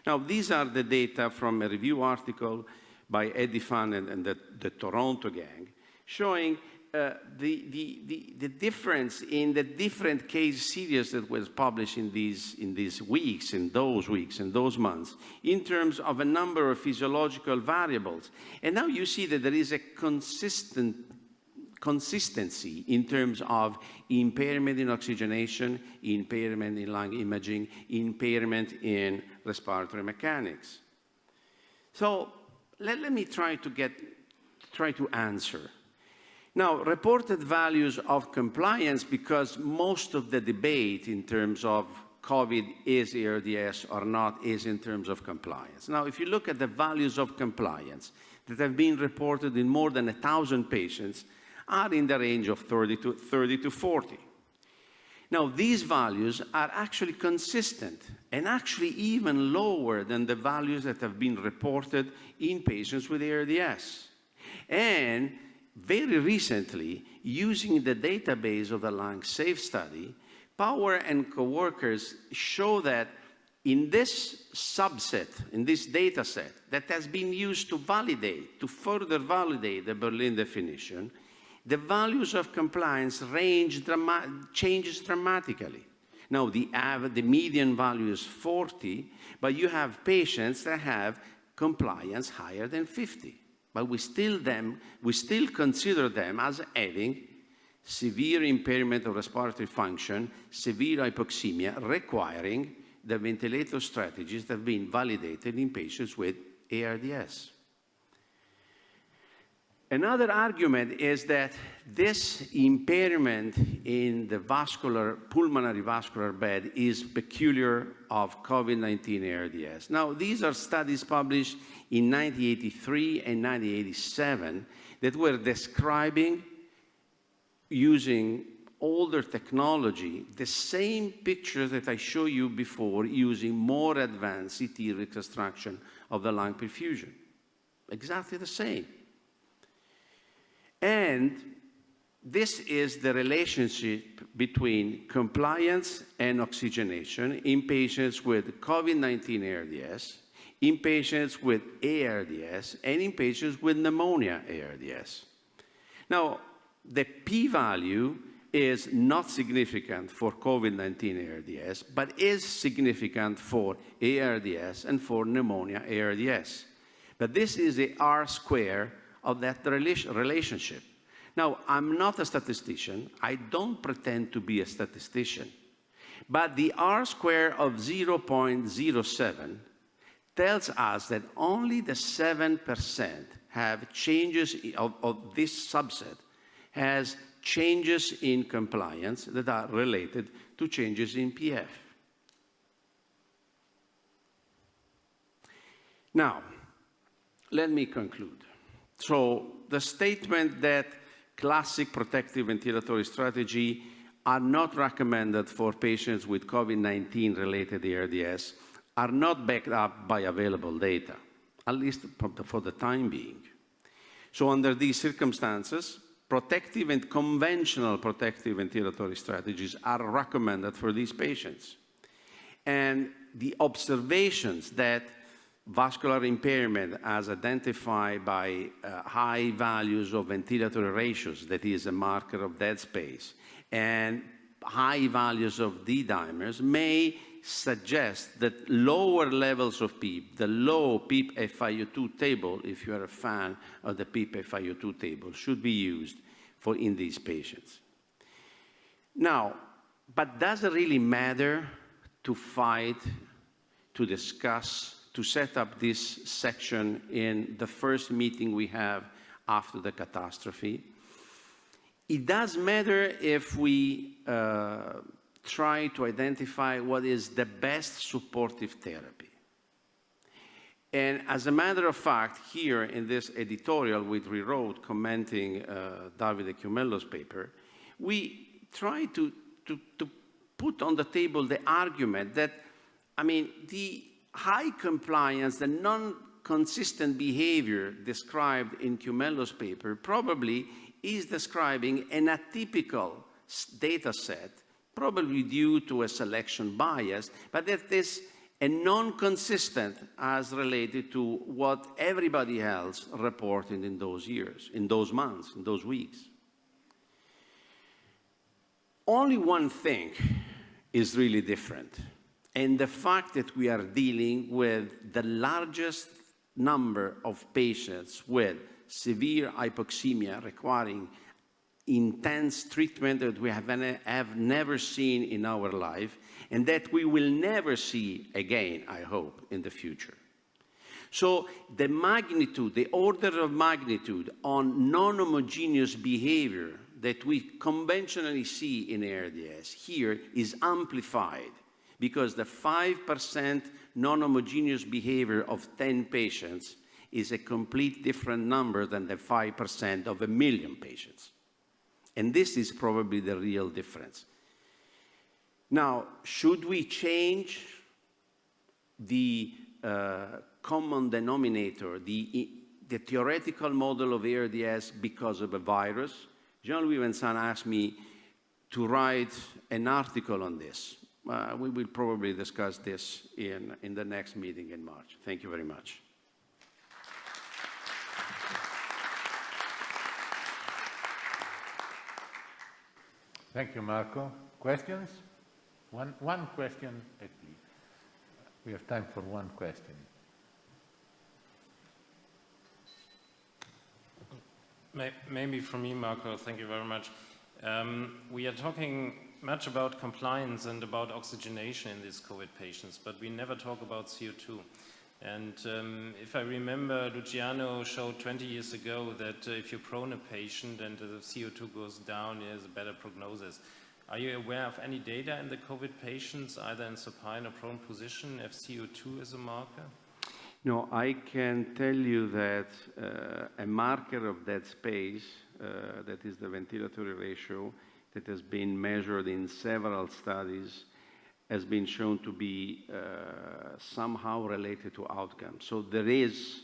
Now, these are the data from a review article by Eddie Fan and the Toronto gang, showing the difference in the different case series that was published in these weeks, in those months, in terms of a number of physiological variables. And now you see that there is a consistency in terms of impairment in oxygenation, impairment in lung imaging, impairment in respiratory mechanics. So let me try to answer. Now, reported values of compliance, because most of the debate in terms of COVID is ARDS or not is in terms of compliance. Now, if you look at the values of compliance that have been reported in more than 1,000 patients, are in the range of 30 to 40. Now, these values are actually consistent and actually even lower than the values that have been reported in patients with ARDS. And very recently, using the database of the Lung Safe study, Power and coworkers show that in this subset, in this data set that has been used to further validate the Berlin definition, the values of compliance changes dramatically. Now, the median value is 40, but you have patients that have compliance higher than 50. But we still consider them as having severe impairment of respiratory function, severe hypoxemia, requiring the ventilator strategies that have been validated in patients with ARDS. Another argument is that this impairment in the pulmonary vascular bed is peculiar of COVID-19 ARDS. Now, these are studies published in 1983 and 1987 that were describing, using older technology, the same pictures that I showed you before, using more advanced CT reconstruction of the lung perfusion. Exactly the same. And this is the relationship between compliance and oxygenation in patients with COVID-19 ARDS, in patients with ARDS, and in patients with pneumonia ARDS. Now, the p-value is not significant for COVID-19 ARDS, but is significant for ARDS and for pneumonia ARDS. But this is the R-square of that relationship. Now, I'm not a statistician. I don't pretend to be a statistician. But the R-square of 0.07 tells us that only the 7% have changes of this subset has changes in compliance that are related to changes in PF. Now, let me conclude. So the statement that classic protective ventilatory strategy are not recommended for patients with COVID-19 related ARDS are not backed up by available data, at least for the time being. So under these circumstances, protective and conventional protective ventilatory strategies are recommended for these patients. And the observations that vascular impairment as identified by high values of ventilatory ratios, that is a marker of dead space, and high values of D-dimers may suggest that lower levels of PEEP, the low PEEP FiO2 table, if you are a fan of the PEEP FiO2 table, should be used in these patients. Now, but does it really matter to fight, to discuss, to set up this section in the first meeting we have after the catastrophe? It does matter if we try to identify what is the best supportive therapy. And as a matter of fact, here in this editorial we rewrote commenting Davide Chiumello's paper, we try to put on the table the argument that, I mean, the high compliance, the non-consistent behavior described in Chiumello's paper probably is describing an atypical data set, probably due to a selection bias, but that is a non-consistent as related to what everybody else reported in those years, in those months, in those weeks. Only one thing is really different. And the fact that we are dealing with the largest number of patients with severe hypoxemia requiring intense treatment that we have never seen in our life, and that we will never see again, I hope, in the future. So the magnitude, the order of magnitude on non-homogeneous behavior that we conventionally see in ARDS here is amplified, because the 5% non-homogeneous behavior of 10 patients is a complete different number than the 5% of 1 million patients. And this is probably the real difference. Now, should we change the common denominator, the theoretical model of ARDS because of a virus? Jean-Louis Vincent asked me to write an article on this. We will probably discuss this in the next meeting in March. Thank you very much. Thank you, Marco. Questions? One question at least. We have time for one question. Maybe for me, Marco, thank you very much. We are talking much about compliance and about oxygenation in these COVID patients, but we never talk about CO2. And if I remember, Luciano showed 20 years ago that if you prone a patient and the CO2 goes down, there's a better prognosis. Are you aware of any data in the COVID patients, either in supine or prone position, if CO2 is a marker? No, I can tell you that a marker of that space, that is the ventilatory ratio, that has been measured in several studies, has been shown to be somehow related to outcomes. So there is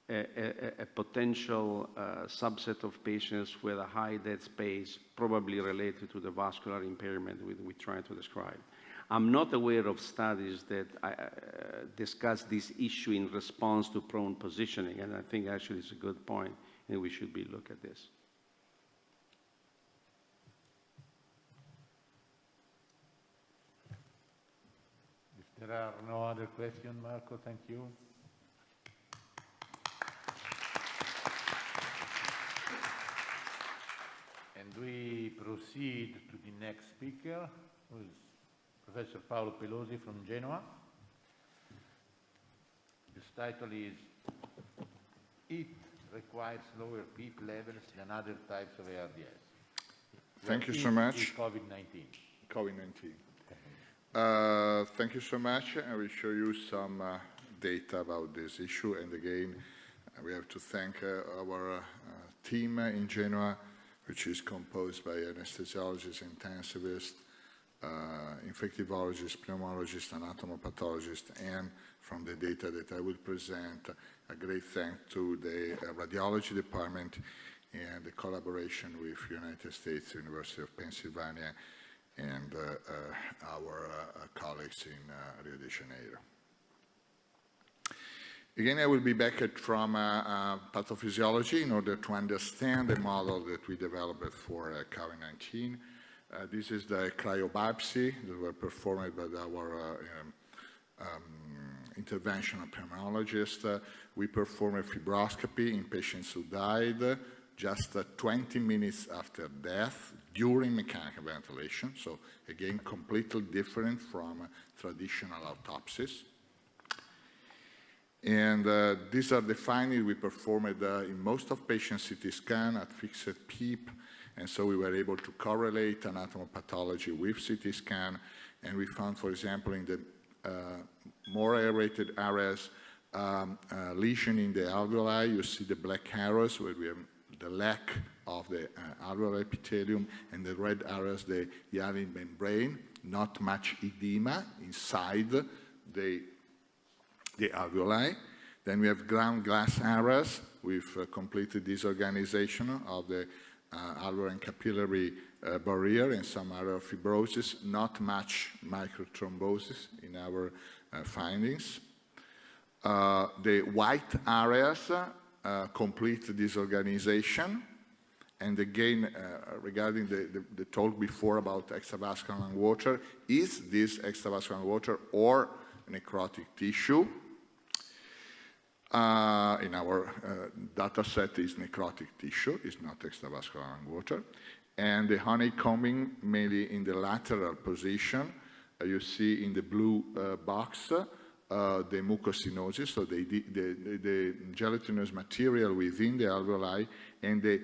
a potential subset of patients with a high dead space, probably related to the vascular impairment we try to describe. I'm not aware of studies that discuss this issue in response to prone positioning, and I think actually it's a good point, and we should look at this. If there are no other questions, Marco, thank you. And we proceed to the next speaker, who is Professor Paolo Pelosi from Genoa. His title is "It Requires Lower peak levels than other types of ARDS." Thank you so much. COVID-19. COVID-19. Thank you so much. I will show you some data about this issue. And again, we have to thank our team in Genoa, which is composed by anesthesiologists, intensivists, infectivologists, pneumologists, anatomopathologist, and from the data that I will present, a great thanks to the radiology department and the collaboration with United States University of Pennsylvania and our colleagues in Rio de Janeiro. Again, I will be back from pathophysiology in order to understand the model that we developed for COVID-19. This is the cryobiopsy that were performed by our interventional pulmonologist. We performed a fibroscopy in patients who died just 20 minutes after death during mechanical ventilation. So again, completely different from traditional autopsies. And these are the findings we performed in most of patients' CT scan at fixed PEEP. And so we were able to correlate anatomopathology with CT scan. And we found, for example, in the more aerated areas, lesion in the alveoli. You see the black arrows where we have the lack of the alveolar epithelium, and the red areas, the hyaline membrane, not much edema inside the alveoli. Then we have ground glass areas with complete disorganization of the alveolar and capillary barrier and some area of fibrosis, not much microthrombosis in our findings. The white areas, complete disorganization. And again, regarding the talk before about extravascular lung water, is this extravascular lung water or necrotic tissue? In our data set is necrotic tissue, is not extravascular lung water. And the honeycombing mainly in the lateral position. You see in the blue box the mucosinosis, so the gelatinous material within the alveoli, and the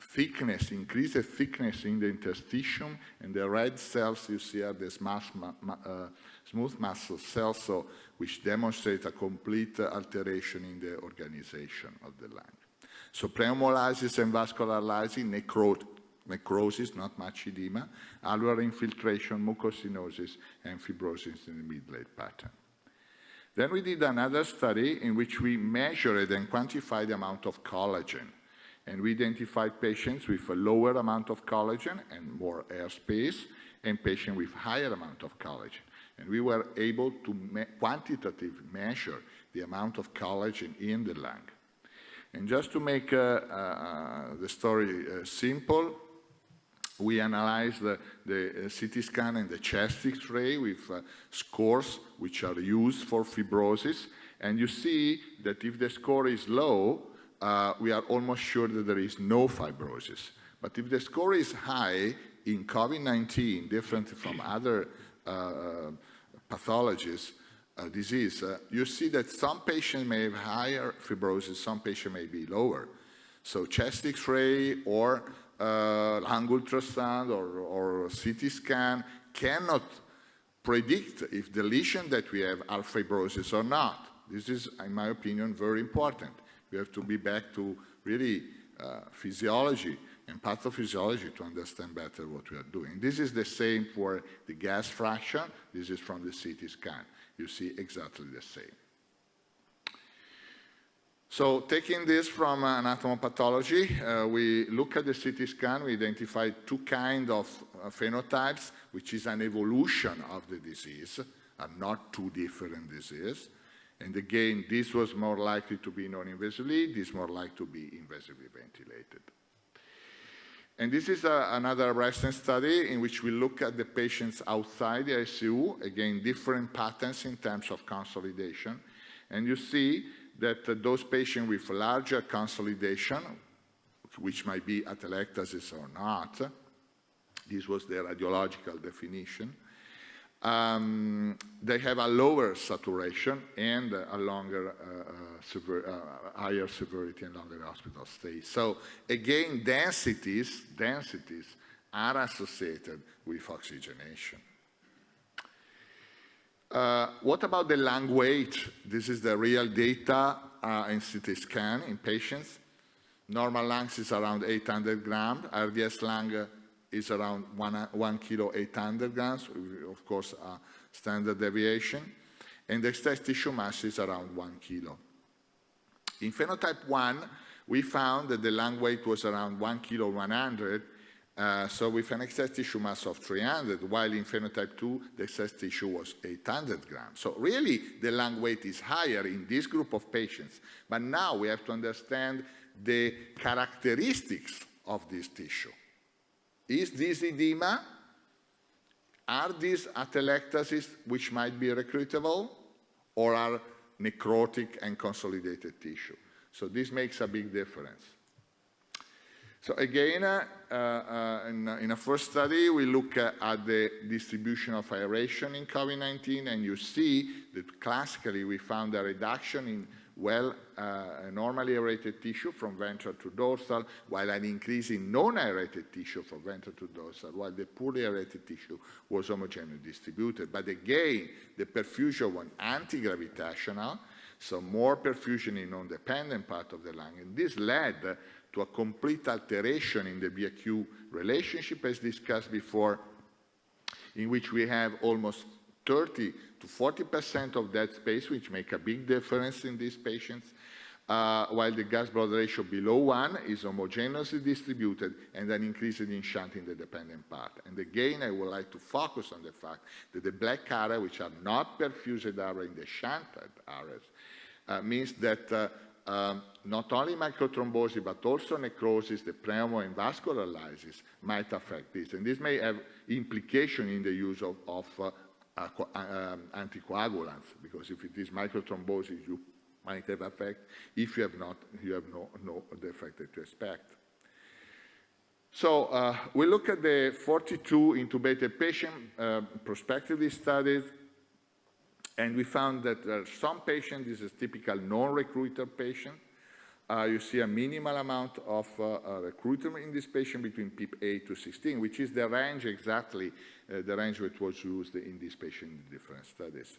thickness, increased thickness in the interstitium, and the red cells you see are the smooth muscle cells, so, which demonstrate a complete alteration in the organization of the lung. So pneumolysis and vascular lysis, necrosis, not much edema, alveolar infiltration, mucosinosis, and fibrosis in the mid-late pattern. Then we did another study in which we measured and quantified the amount of collagen. And we identified patients with a lower amount of collagen and more airspace, and patients with higher amount of collagen. And we were able to quantitatively measure the amount of collagen in the lung. And just to make the story simple, we analyzed the CT scan and the chest X-ray with scores which are used for fibrosis. And you see that if the score is low, we are almost sure that there is no fibrosis. But if the score is high in COVID-19, different from other pathologies, disease, you see that some patients may have higher fibrosis, some patients may be lower. So chest X-ray or lung ultrasound or CT scan cannot predict if the lesions that we have are fibrosis or not. This is, in my opinion, very important. We have to be back to really physiology and pathophysiology to understand better what we are doing. This is the same for the gas fraction. This is from the CT scan. You see exactly the same. So taking this from anatomopathology, we look at the CT scan, we identified two kinds of phenotypes, which is an evolution of the disease, and not two different diseases. And again, this was more likely to be non-invasively, this more likely to be invasively ventilated. And this is another recent study in which we look at the patients outside the ICU, again, different patterns in terms of consolidation. And you see that those patients with larger consolidation, which might be atelectasis or not, this was the radiological definition, they have a lower saturation and a longer, higher severity and longer hospital stay. So again, densities are associated with oxygenation. What about the lung weight? This is the real data in CT scan in patients. Normal lungs is around 800 grams. RDS lung is around 1 kilo 800 grams, of course, standard deviation. And the excess tissue mass is around 1 kilo. In phenotype 1, we found that the lung weight was around 1 kilo 100, so with an excess tissue mass of 300, while in phenotype 2, the excess tissue was 800 grams. So really, the lung weight is higher in this group of patients. But now we have to understand the characteristics of this tissue. Is this edema? Are these atelectasis which might be recruitable, or are necrotic and consolidated tissue? So this makes a big difference. So again, in a first study, we look at the distribution of aeration in COVID-19, and you see that classically we found a reduction in normally aerated tissue from ventral to dorsal, while an increase in non-aerated tissue from ventral to dorsal, while the poorly aerated tissue was homogeneously distributed. But again, the perfusion was anti-gravitational, so more perfusion in non-dependent part of the lung, and this led to a complete alteration in the BAQ relationship, as discussed before, in which we have almost 30 to 40% of dead space, which make a big difference in these patients, while the gas-blood ratio below 1 is homogeneously distributed and an increase in shunt in the dependent part. And again, I would like to focus on the fact that the black area, which are not perfused area in the shunted areas, means that not only microthrombosis, but also necrosis, the pneumo and vascular lysis might affect this. And this may have implication in the use of anticoagulants, because if it is microthrombosis, you might have effect. If you have not, you have no effect that you expect. So we look at the 42 intubated patients prospectively studied, and we found that there are some patients, this is typical non-recruiter patient. You see a minimal amount of recruitment in this patient between PIP 8 to 16, which is the range exactly, the range that was used in this patient in different studies.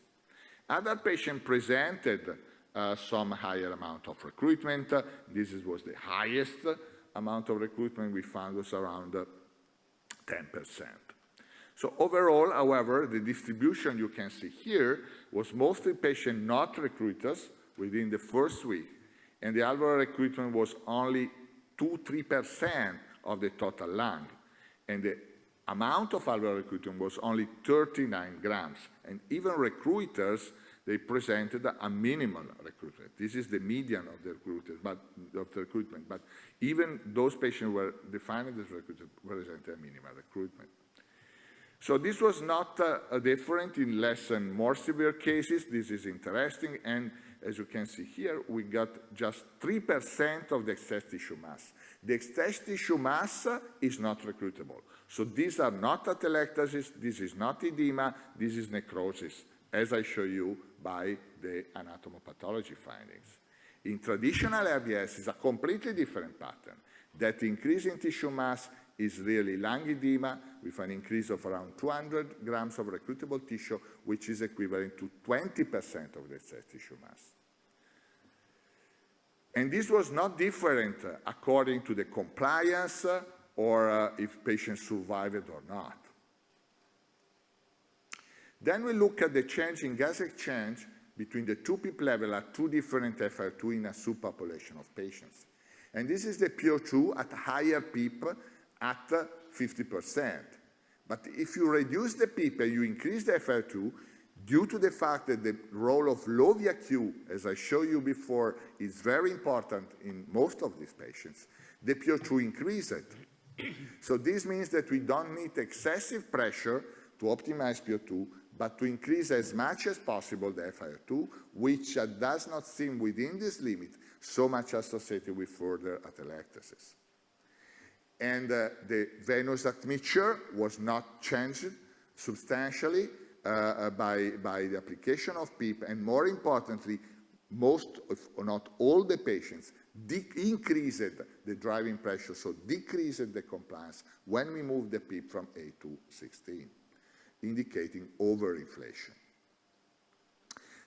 Other patients presented some higher amount of recruitment. This was the highest amount of recruitment we found was around 10%. So overall, however, the distribution you can see here was mostly patient not recruiters within the first week, and the alveolar recruitment was only 2–3% of the total lung, and the amount of alveolar recruitment was only 39 grams, and even recruiters, they presented a minimal recruitment. This is the median of the recruitment, but even those patients were defined as recruited presented a minimal recruitment. So this was not different in less and more severe cases. This is interesting, and as you can see here, we got just 3% of the excess tissue mass. The excess tissue mass is not recruitable. So these are not atelectasis, this is not edema, this is necrosis as I show you by the anatomopathology findings. In traditional RDS, it's a completely different pattern. That increase in tissue mass is really lung edema with an increase of around 200 grams of recruitable tissue, which is equivalent to 20% of the excess tissue mass. And this was not different according to the compliance or if patients survived or not. Then we look at the change in gas exchange between the two PEEP level at two different FR2 in a subpopulation of patients. And this is the PO2 at higher PEEP at 50%. But if you reduce the PEEP and you increase the FR2, due to the fact that the role of low VQ, as I showed you before, is very important in most of these patients, the PO2 increases. So this means that we don't need excessive pressure to optimize PO2, but to increase as much as possible the FiO2, which does not seem within this limit so much associated with further atelectasis. And the venous admixture was not changed substantially by the application of PEEP, and more importantly, most, if not all the patients, increased the driving pressure, so decreased the compliance when we moved the PEEP from 8 to 16, indicating overinflation.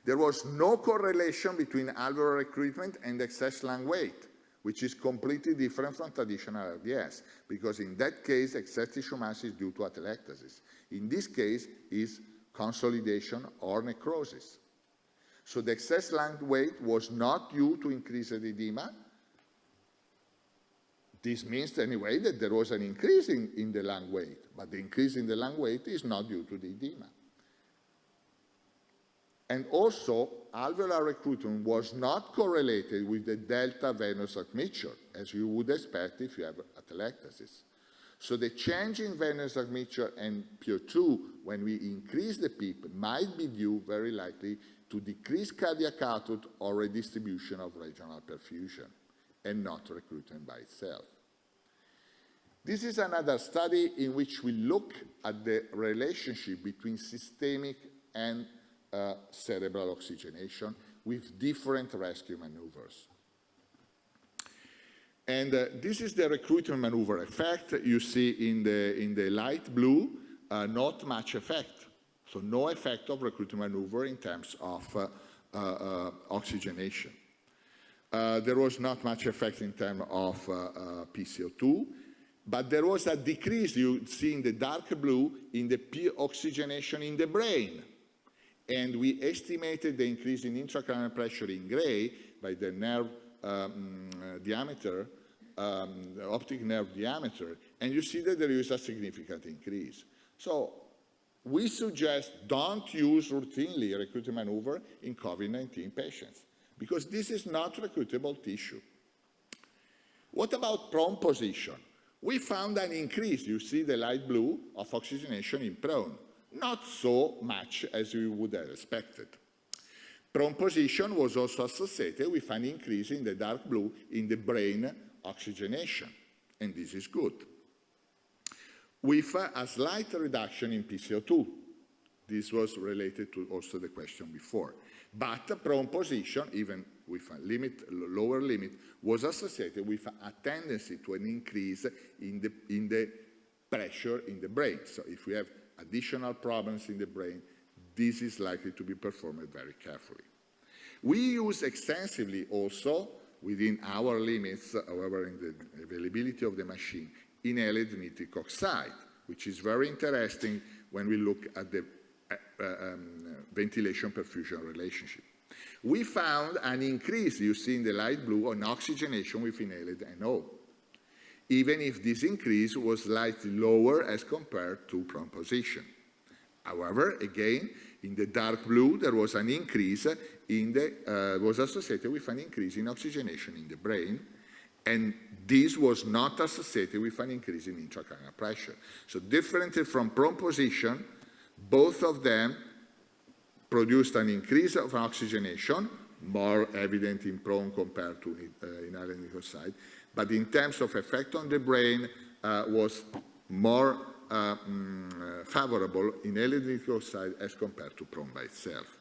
There was no correlation between alveolar recruitment and excess lung weight, which is completely different from traditional RDS, because in that case, excess tissue mass is due to atelectasis. In this case, is consolidation or necrosis. So the excess lung weight was not due to increased edema. This means anyway that there was an increase in the lung weight, but the increase in the lung weight is not due to the edema. And also, alveolar recruitment was not correlated with the delta venous admixture, as you would expect if you have atelectasis. So the change in venous admixture and PO2 when we increase the PEEP might be due, very likely, to decreased cardiac output or redistribution of regional perfusion, and not recruitment by itself. This is another study in which we look at the relationship between systemic and cerebral oxygenation with different rescue maneuvers. And this is the recruitment maneuver effect. You see in the light blue, not much effect. So no effect of recruitment maneuver in terms of oxygenation. There was not much effect in terms of PCO2, but there was a decrease, you see in the dark blue, in the oxygenation in the brain. And we estimated the increase in intracranial pressure in gray by the nerve diameter, optic nerve diameter, and you see that there is a significant increase. So we suggest don't use routinely recruitment maneuver in COVID-19 patients, because this is not recruitable tissue. What about prone position? We found an increase, you see the light blue, of oxygenation in prone. Not so much as we would have expected. Prone position was also associated with an increase in the dark blue in the brain oxygenation, and this is good. With a slight reduction in PCO2. This was related to also the question before. But prone position, even with a lower limit, was associated with a tendency to an increase in the pressure in the brain. So if we have additional problems in the brain, this is likely to be performed very carefully. We use extensively also, within our limits, however, in the availability of the machine, inhaled nitric oxide, which is very interesting when we look at the ventilation perfusion relationship. We found an increase, you see in the light blue, on oxygenation with inhaled NO, even if this increase was slightly lower as compared to prone position. However, again, in the dark blue, there was an increase was associated with an increase in oxygenation in the brain, and this was not associated with an increase in intracranial pressure. So differently from prone position, both of them produced an increase of oxygenation, more evident in prone compared to inhaled nitric oxide, but in terms of effect on the brain was more favorable inhaled nitric oxide as compared to PROM by itself.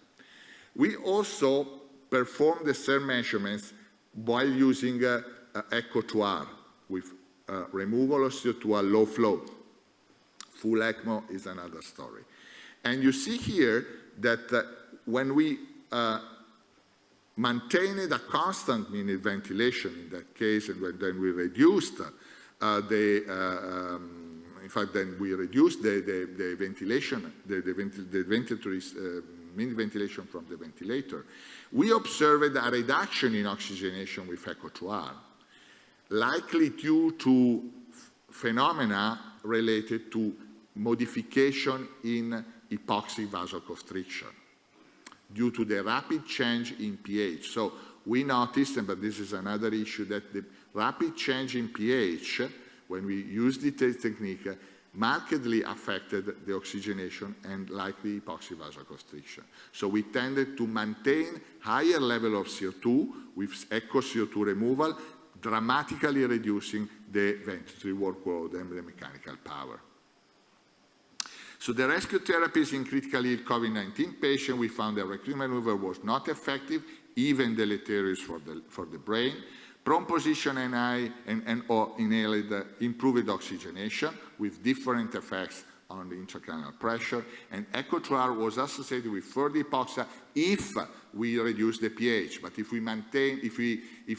We also performed the SER measurements while using ECHO2R with removal of CO2 at low flow. Full ECMO is another story. And you see here that when we maintained a constant minute ventilation in that case, and then we reduced in fact, then we reduced the ventilation, the ventilatory minute ventilation from the ventilator. We observed a reduction in oxygenation with ECHO2R, likely due to phenomena related to modification in hypoxic vasoconstriction due to the rapid change in pH. So we noticed, but this is another issue, that the rapid change in pH, when we use the technique, markedly affected the oxygenation and likely hypoxic vasoconstriction. So we tended to maintain higher level of CO2 with echo CO2 removal, dramatically reducing the ventilatory workload and the mechanical power. So the rescue therapies in critically ill COVID-19 patients, we found that recruitment maneuver was not effective, even deleterious for the brain. Prone position and/or inhaled improved oxygenation with different effects on the intracranial pressure, and ECHO2R was associated with further hypoxia if we reduce the pH. But if we maintain, if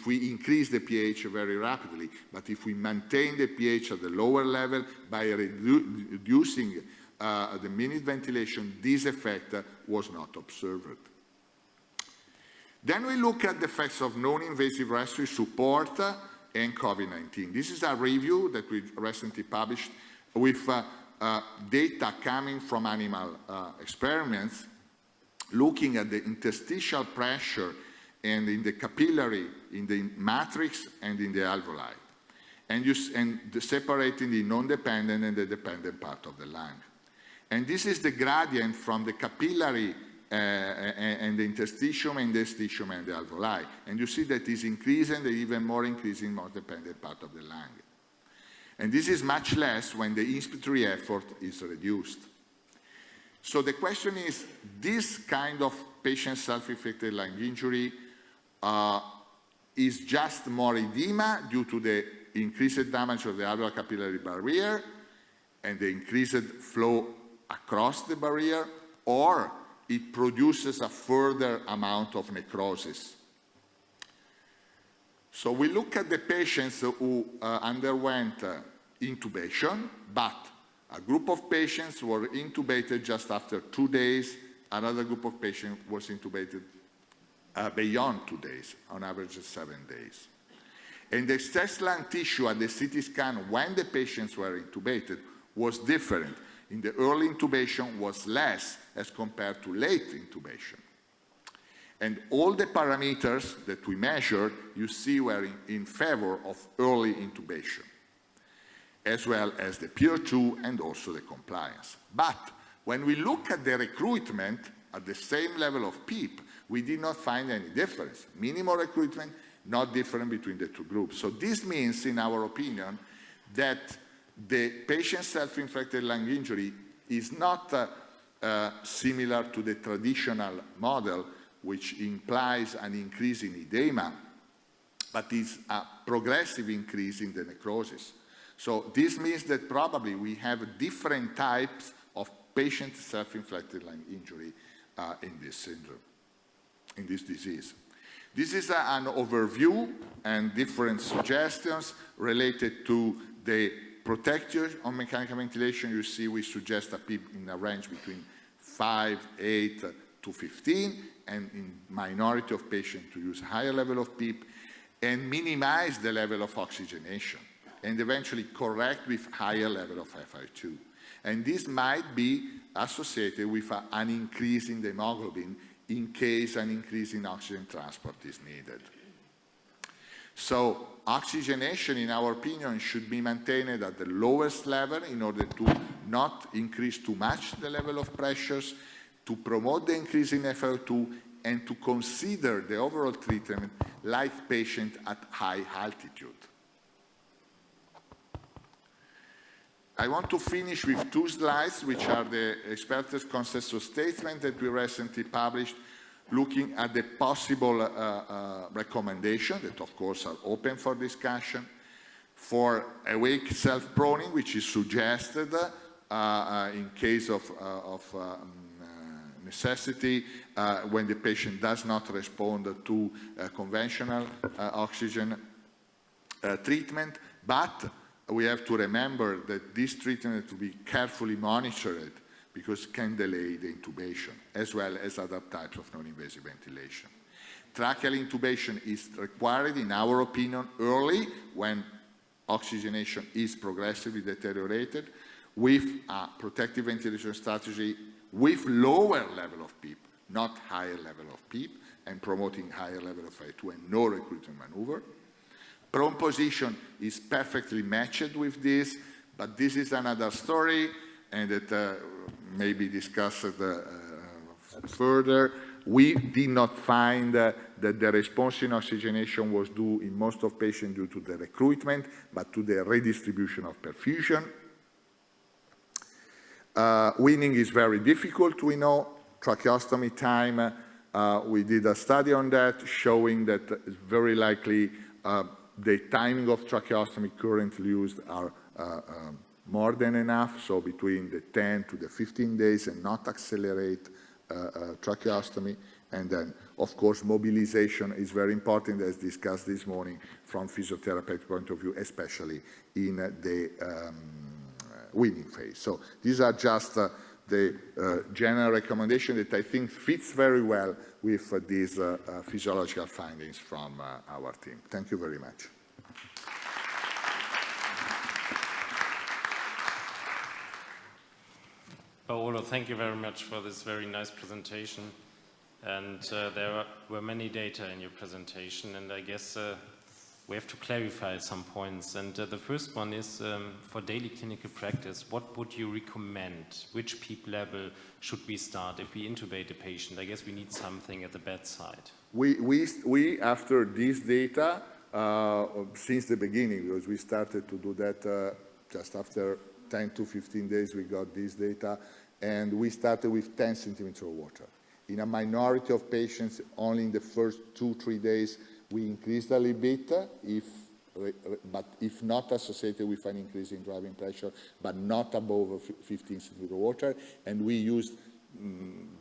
we increase the pH very rapidly, but if we maintain the pH at the lower level by reducing the minute ventilation, this effect was not observed. Then we look at the effects of non-invasive respiratory support and COVID-19. This is a review that we recently published with data coming from animal experiments, looking at the interstitial pressure and in the capillary, in the matrix and in the alveoli, and separating the non-dependent and the dependent part of the lung. And this is the gradient from the capillary and the interstitium and the stitium and the alveoli. And you see that is increasing, the even more increasing, more dependent part of the lung. And this is much less when the inspiratory effort is reduced. So the question is, this kind of patient self-inflicted lung injury is just more edema due to the increased damage of the alveolar capillary barrier and the increased flow across the barrier, or it produces a further amount of necrosis. So we look at the patients who underwent intubation, but a group of patients were intubated just after 2 days, another group of patients was intubated beyond 2 days, on average 7 days. And the excess lung tissue at the CT scan when the patients were intubated was different. In the early intubation was less as compared to late intubation. And all the parameters that we measured, you see, were in favor of early intubation, as well as the PO2 and also the compliance. But when we look at the recruitment at the same level of PEEP, we did not find any difference. Minimal recruitment, not different between the two groups. So this means, in our opinion, that the patient self-inflicted lung injury is not similar to the traditional model, which implies an increase in edema, but is a progressive increase in the necrosis. So this means that probably we have different types of patient self-inflicted lung injury in this syndrome, in this disease. This is an overview and different suggestions related to the protection on mechanical ventilation. You see we suggest a PEEP in a range between 5, 8 to 15, and in minority of patients to use higher level of PEEP and minimize the level of oxygenation and eventually correct with higher level of FiO2. And this might be associated with an increase in the hemoglobin in case an increase in oxygen transport is needed. So oxygenation, in our opinion, should be maintained at the lowest level in order to not increase too much the level of pressures, to promote the increase in FiO2, and to consider the overall treatment like patient at high altitude. I want to finish with two slides, which are the expert's consensus statement that we recently published, looking at the possible recommendations that, of course, are open for discussion, for awake self-proning, which is suggested in case of necessity when the patient does not respond to conventional oxygen treatment. But we have to remember that this treatment has to be carefully monitored because it can delay the intubation, as well as other types of non-invasive ventilation. Tracheal intubation is required, in our opinion, early when oxygenation is progressively deteriorated, with a protective ventilation strategy with lower level of PEEP, not higher level of PEEP, and promoting higher level of I2 and no recruitment maneuver. Prone position is perfectly matched with this, but this is another story, and that may be discussed further. We did not find that the response in oxygenation was due in most of patients due to the recruitment, but to the redistribution of perfusion. Weaning is very difficult, we know. Tracheostomy time, we did a study on that, showing that it's very likely the timing of tracheostomy currently used are more than enough, so between the 10 to the 15 days, and not accelerate tracheostomy. And then, of course, mobilization is very important, as discussed this morning, from physiotherapeutic point of view, especially in the weaning phase. So these are just the general recommendation that I think fits very well with these physiological findings from our team. Thank you very much. Paolo, thank you very much for this very nice presentation. And there were many data in your presentation, and I guess we have to clarify some points. And the first one is, for daily clinical practice, what would you recommend? Which PEEP level should we start if we intubate a patient? I guess we need something at the bedside. We after this data, since the beginning, because we started to do that just after 10 to 15 days, we got this data, and we started with 10 centimeters of water. In a minority of patients, only in the first 2-3 days, we increased a little bit, but if not associated with an increase in driving pressure, but not above 15 centimeters of water. And we used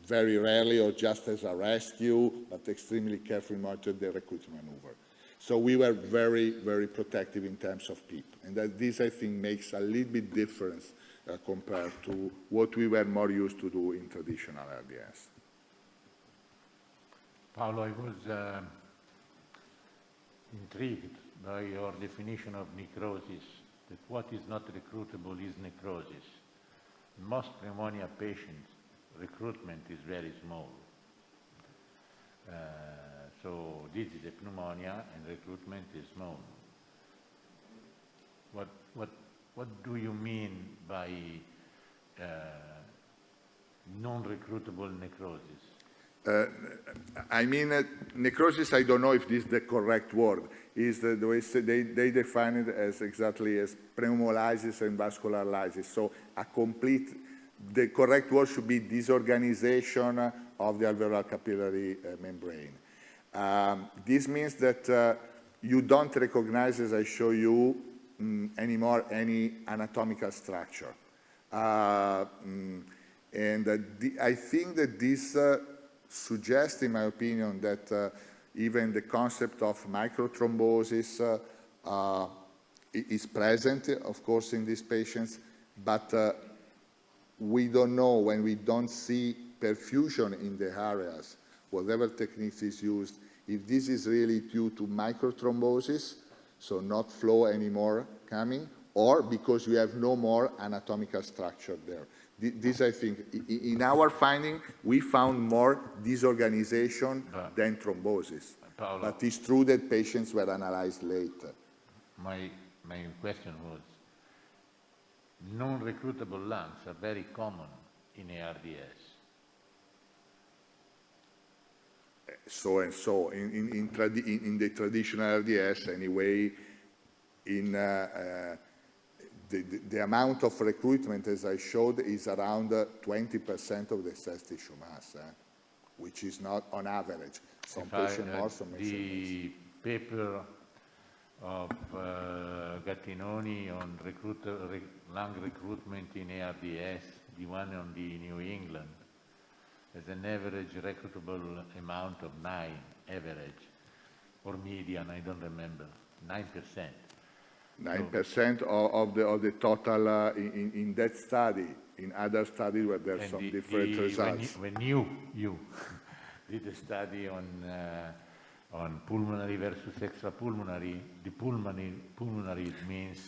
very rarely or just as a rescue, but extremely carefully monitored the recruitment maneuver. So we were very, very protective in terms of PEEP. And that this, I think, makes a little bit difference compared to what we were more used to do in traditional RDS. Paolo, I was intrigued by your definition of necrosis, that what is not recruitable is necrosis. In most pneumonia patients, recruitment is very small. So this is a pneumonia and recruitment is small. What do you mean by non-recruitable necrosis? I mean, necrosis, I don't know if this is the correct word, is the way they define it as exactly as pneumolysis and vascular lysis. So the correct word should be disorganization of the alveolar capillary membrane. This means that you don't recognize, as I show you, anymore any anatomical structure. I think that this suggests, in my opinion, that even the concept of microthrombosis is present, of course, in these patients, but we don't know, when we don't see perfusion in the areas, whatever techniques is used, if this is really due to microthrombosis, so not flow anymore coming, or because you have no more anatomical structure there. This, I think, in our finding, we found more disorganization than thrombosis. Paolo, but it's true that patients were analyzed later. My question was, non-recruitable lungs are very common in ARDS. So and so, in the traditional RDS, anyway, the amount of recruitment, as I showed, is around 20% of the excess tissue mass, which is not on average. Some patients more, some patients the paper of Gattinoni on lung recruitment in ARDS, the one on the New England, has an average recruitable amount of 9, average, or median, I don't remember, 9%. 9% of the total in that study. In other studies where there's some different results. When you did a study on pulmonary versus extrapulmonary, the pulmonary means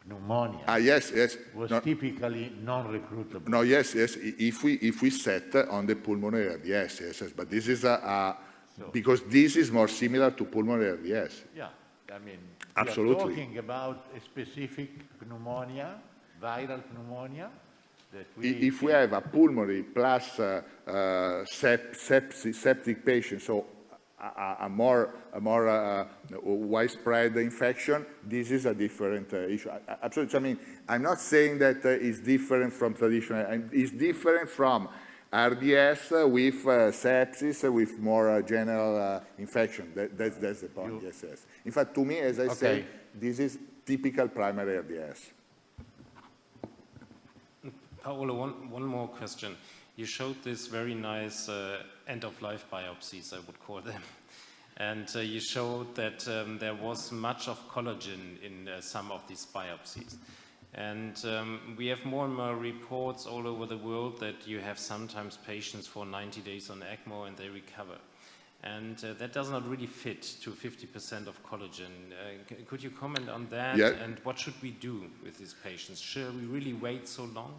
pneumonia. Yes. Was typically non-recruitable. No, yes. If we set on the pulmonary RDS, yes. But this is because this is more similar to pulmonary RDS. Yeah, I mean, absolutely. We are talking about a specific pneumonia, viral pneumonia. If we have a pulmonary plus septic patient, so a more widespread infection, this is a different issue. Absolutely. I mean, I'm not saying that it's different from traditional. It's different from RDS with sepsis, with more general infection. That's the point. Yes. In fact, to me, as I say, this is typical primary RDS. Paolo, one more question. You showed this very nice end-of-life biopsies, I would call them. And you showed that there was much of collagen in some of these biopsies. And we have more and more reports all over the world that you have sometimes patients for 90 days on ECMO and they recover. And that does not really fit to 50% of collagen. Could you comment on that? Yeah. And what should we do with these patients? Should we really wait so long?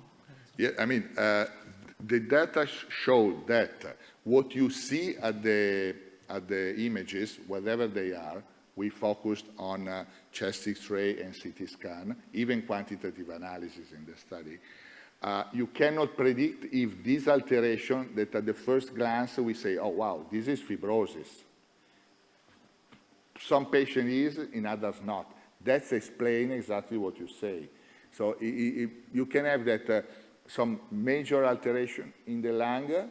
Yeah, I mean, the data show that what you see at the images, whatever they are, we focused on chest X-ray and CT scan, even quantitative analysis in the study. You cannot predict if this alteration that at the first glance we say, oh wow, this is fibrosis. Some patient is, in others not. That's explain exactly what you say. So you can have that some major alteration in the lung,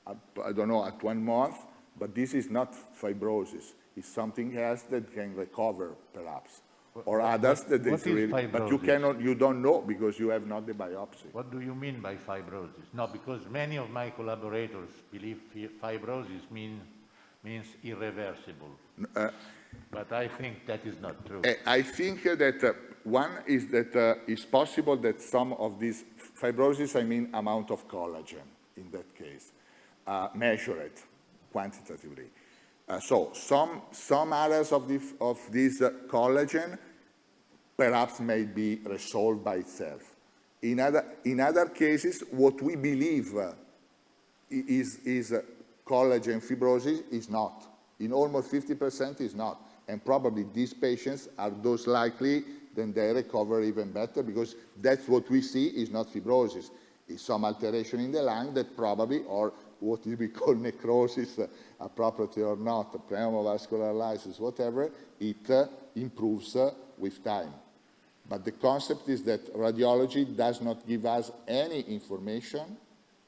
I don't know, at 1 month, but this is not fibrosis. It's something else that can recover, perhaps. Or others that is really, but you don't know because you have not the biopsy. What do you mean by fibrosis? No, because many of my collaborators believe fibrosis means irreversible. But I think that is not true. I think that one is that it's possible that some of these fibrosis, I mean amount of collagen in that case, measured quantitatively. So some areas of this collagen perhaps may be resolved by itself. In other cases, what we believe is collagen fibrosis is not. In almost 50% is not. And probably these patients are those likely, then they recover even better because that's what we see is not fibrosis. It's some alteration in the lung that probably, or what we call necrosis, appropriately or not, pneumovascular lysis, whatever, it improves with time. But the concept is that radiology does not give us any information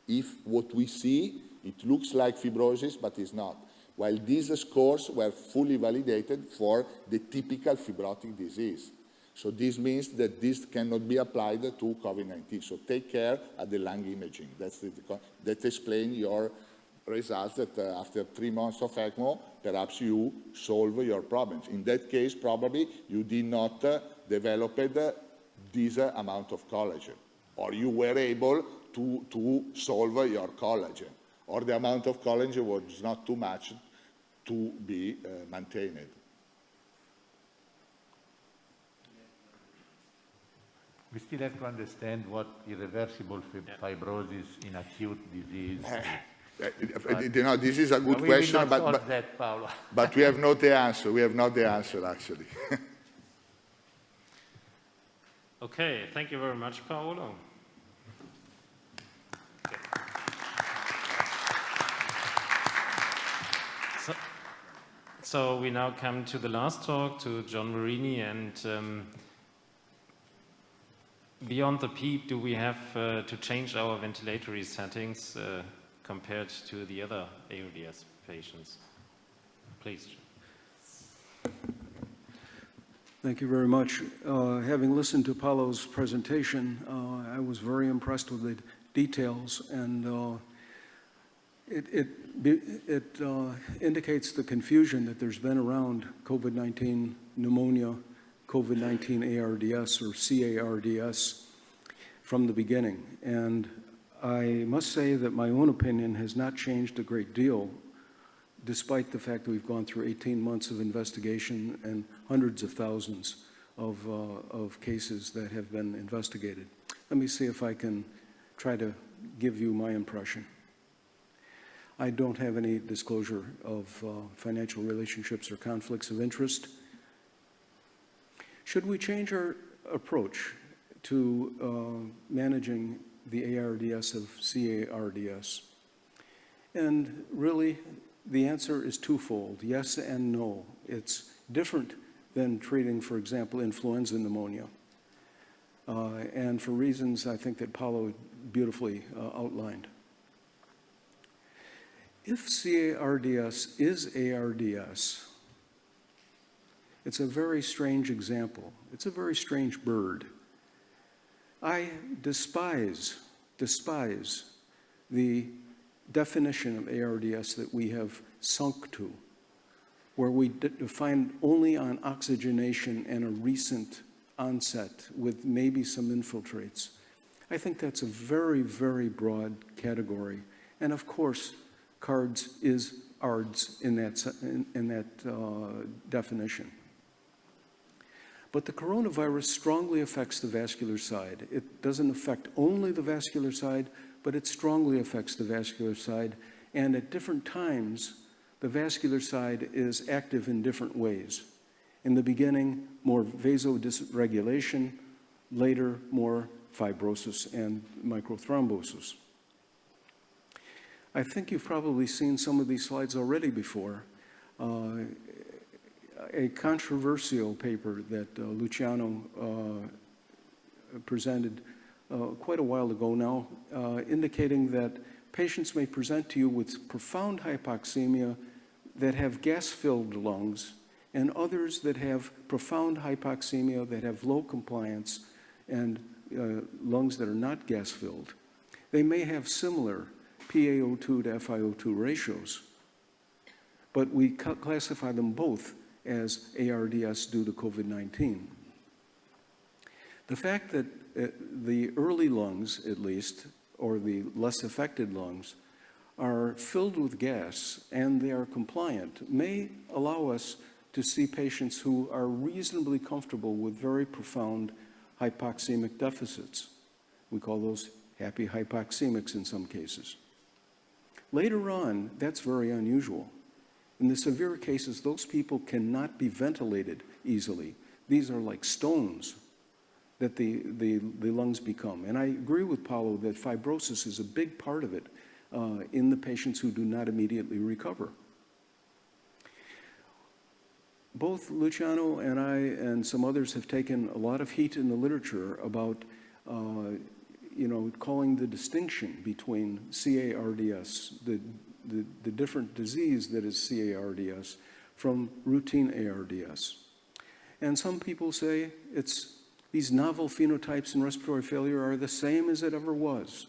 if what we see, it looks like fibrosis, but is not. While these scores were fully validated for the typical fibrotic disease. So this means that this cannot be applied to COVID-19. So take care at the lung imaging. That explains your results that after 3 months of ECMO, perhaps you solve your problems. In that case, probably you did not develop this amount of collagen, or you were able to solve your collagen, or the amount of collagen was not too much to be maintained. We still have to understand what irreversible fibrosis in acute disease is. You know, this is a good question, but we have not the answer. We have not the answer, actually. Okay, thank you very much, Paolo. Okay. So we now come to the last talk, to John Marini, and beyond the PEEP, do we have to change our ventilatory settings compared to the other ARDS patients? Please. Thank you very much. Having listened to Paulo's presentation, I was very impressed with the details, and it indicates the confusion that there's been around COVID-19 pneumonia, COVID-19 ARDS or CARDS from the beginning. And I must say that my own opinion has not changed a great deal, despite the fact that we've gone through 18 months of investigation and hundreds of thousands of cases that have been investigated. Let me see if I can try to give you my impression. I don't have any disclosure of financial relationships or conflicts of interest. Should we change our approach to managing the ARDS of CARDS? And really, the answer is twofold, yes and no. It's different than treating, for example, influenza pneumonia. And for reasons I think that Paulo beautifully outlined. If CARDS is ARDS, it's a very strange example. It's a very strange bird. I despise the definition of ARDS that we have sunk to, where we define only on oxygenation and a recent onset with maybe some infiltrates. I think that's a very, very broad category. And of course, Ards is Ards in that definition. But the coronavirus strongly affects the vascular side. It doesn't affect only the vascular side, but it strongly affects the vascular side. And at different times, the vascular side is active in different ways. In the beginning, more vasodysregulation, later, more fibrosis and microthrombosis. I think you've probably seen some of these slides already before. A controversial paper that Luciano presented quite a while ago now, indicating that patients may present to you with profound hypoxemia that have gas-filled lungs, and others that have profound hypoxemia that have low compliance and lungs that are not gas-filled. They may have similar PaO2 to FiO2 ratios, but we classify them both as ARDS due to COVID-19. The fact that the early lungs, at least, or the less affected lungs, are filled with gas and they are compliant may allow us to see patients who are reasonably comfortable with very profound hypoxemic deficits. We call those happy hypoxemics in some cases. Later on, that's very unusual. In the severe cases, those people cannot be ventilated easily. These are like stones that the lungs become. And I agree with Paulo that fibrosis is a big part of it in the patients who do not immediately recover. Both Luciano and I and some others have taken a lot of heat in the literature about calling the distinction between CARDS, the different disease that is CARDS, from routine ARDS. And some people say these novel phenotypes in respiratory failure are the same as it ever was.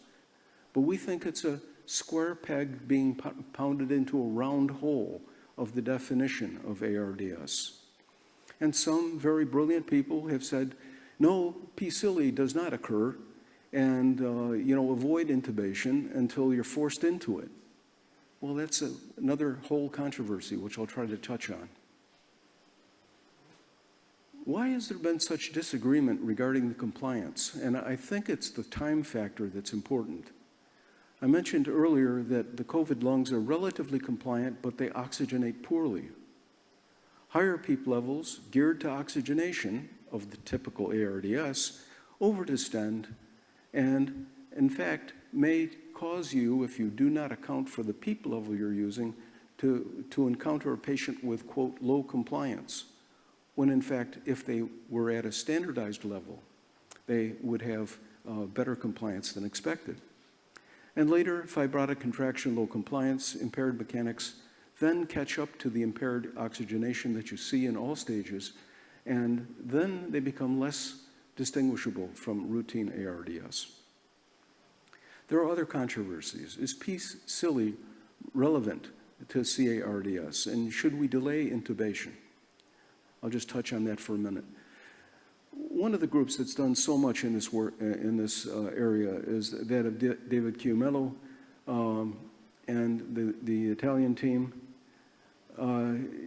But we think it's a square peg being pounded into a round hole of the definition of ARDS. And some very brilliant people have said, no, P-Cili does not occur, and avoid intubation until you're forced into it. Well, that's another whole controversy, which I'll try to touch on. Why has there been such disagreement regarding the compliance? And I think it's the time factor that's important. I mentioned earlier that the COVID lungs are relatively compliant, but they oxygenate poorly. Higher PEEP levels geared to oxygenation of the typical ARDS overdistend and, in fact, may cause you, if you do not account for the PEEP level you're using, to encounter a patient with, quote, low compliance, when in fact, if they were at a standardized level, they would have better compliance than expected. And later, fibrotic contraction, low compliance, impaired mechanics, then catch up to the impaired oxygenation that you see in all stages, and then they become less distinguishable from routine ARDS. There are other controversies. Is PCILI relevant to CARDS, and should we delay intubation? I'll just touch on that for a minute. One of the groups that's done so much in this work, in this area is that of David Chiumello and the Italian team.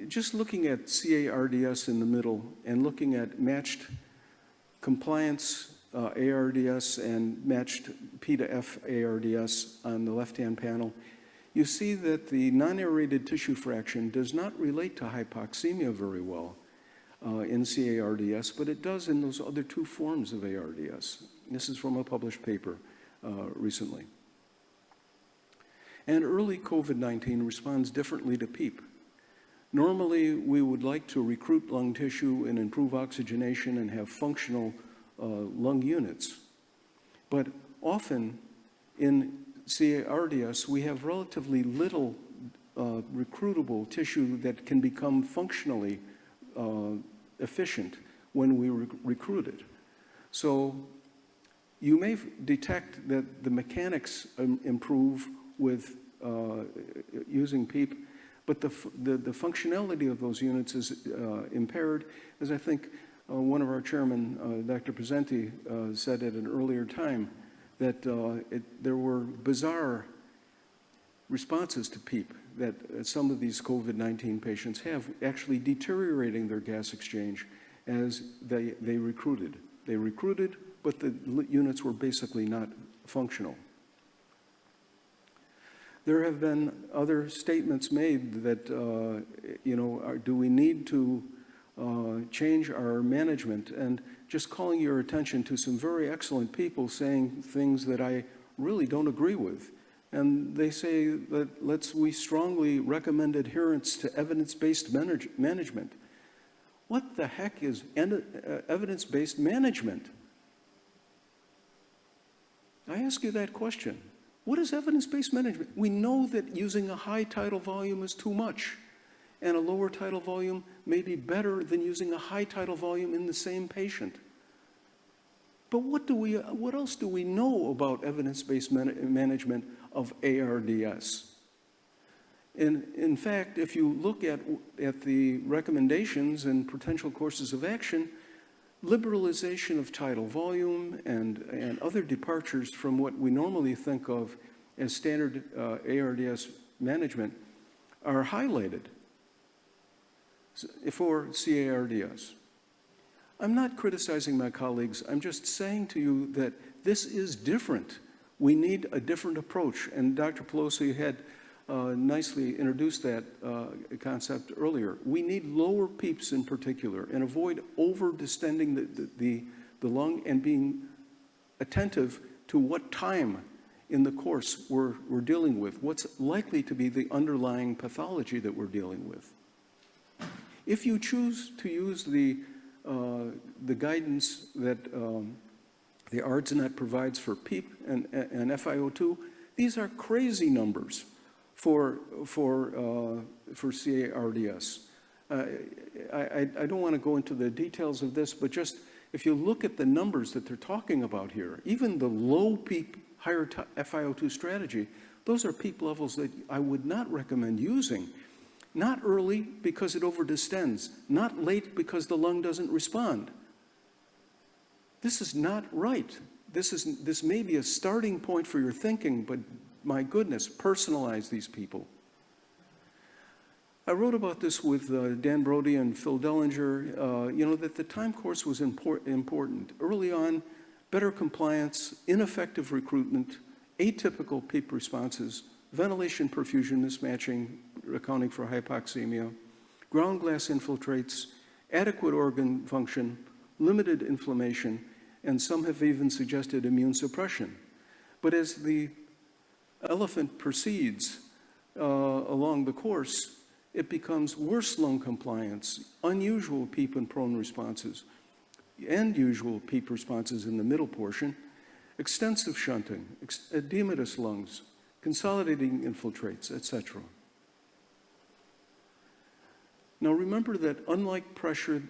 Just looking at CARDS in the middle and looking at matched compliance ARDS and matched P to F ARDS on the left-hand panel, you see that the non-aerated tissue fraction does not relate to hypoxemia very well in CARDS, but it does in those other two forms of ARDS. This is from a published paper recently. And early COVID-19 responds differently to PEEP. Normally, we would like to recruit lung tissue and improve oxygenation and have functional lung units. But often in CARDS, we have relatively little recruitable tissue that can become functionally efficient when we recruit it. So you may detect that the mechanics improve with using PEEP, but the functionality of those units is impaired, as I think one of our chairmen, Dr. Presenti, said at an earlier time, that there were bizarre responses to PEEP that some of these COVID-19 patients have, actually deteriorating their gas exchange as they recruited. They recruited, but the units were basically not functional. There have been other statements made that, do we need to change our management? And just calling your attention to some very excellent people saying things that I really don't agree with. And they say that we strongly recommend adherence to evidence-based management. What the heck is evidence-based management? I ask you that question. What is evidence-based management? We know that using a high tidal volume is too much, and a lower tidal volume may be better than using a high tidal volume in the same patient. But what else do we know about evidence-based management of ARDS? In fact, if you look at the recommendations and potential courses of action, liberalization of tidal volume and other departures from what we normally think of as standard ARDS management are highlighted for CARDS. I'm not criticizing my colleagues. I'm just saying to you that this is different. We need a different approach. And Dr. Pelosi had nicely introduced that concept earlier. We need lower PEEPs in particular and avoid over-distending the lung and being attentive to what time in the course we're dealing with, what's likely to be the underlying pathology that we're dealing with. If you choose to use the guidance that the Ards net provides for PEEP and FiO2, these are crazy numbers for CARDS. I don't want to go into the details of this, but just if you look at the numbers that they're talking about here, even the low PEEP, higher FiO2 strategy, those are PEEP levels that I would not recommend using. Not early because it overdistends, not late because the lung doesn't respond. This is not right. This may be a starting point for your thinking, but my goodness, personalize these people. I wrote about this with Dan Brody and Phil Dellinger, that the time course was important. Early on, better compliance, ineffective recruitment, atypical PEEP responses, ventilation perfusion mismatching, accounting for hypoxemia, ground glass infiltrates, adequate organ function, limited inflammation, and some have even suggested immune suppression. But as the elephant proceeds along the course, it becomes worse lung compliance, unusual PEEP and prone responses, and usual PEEP responses in the middle portion, extensive shunting, edematous lungs, consolidating infiltrates, etc. Now remember that unlike pressure,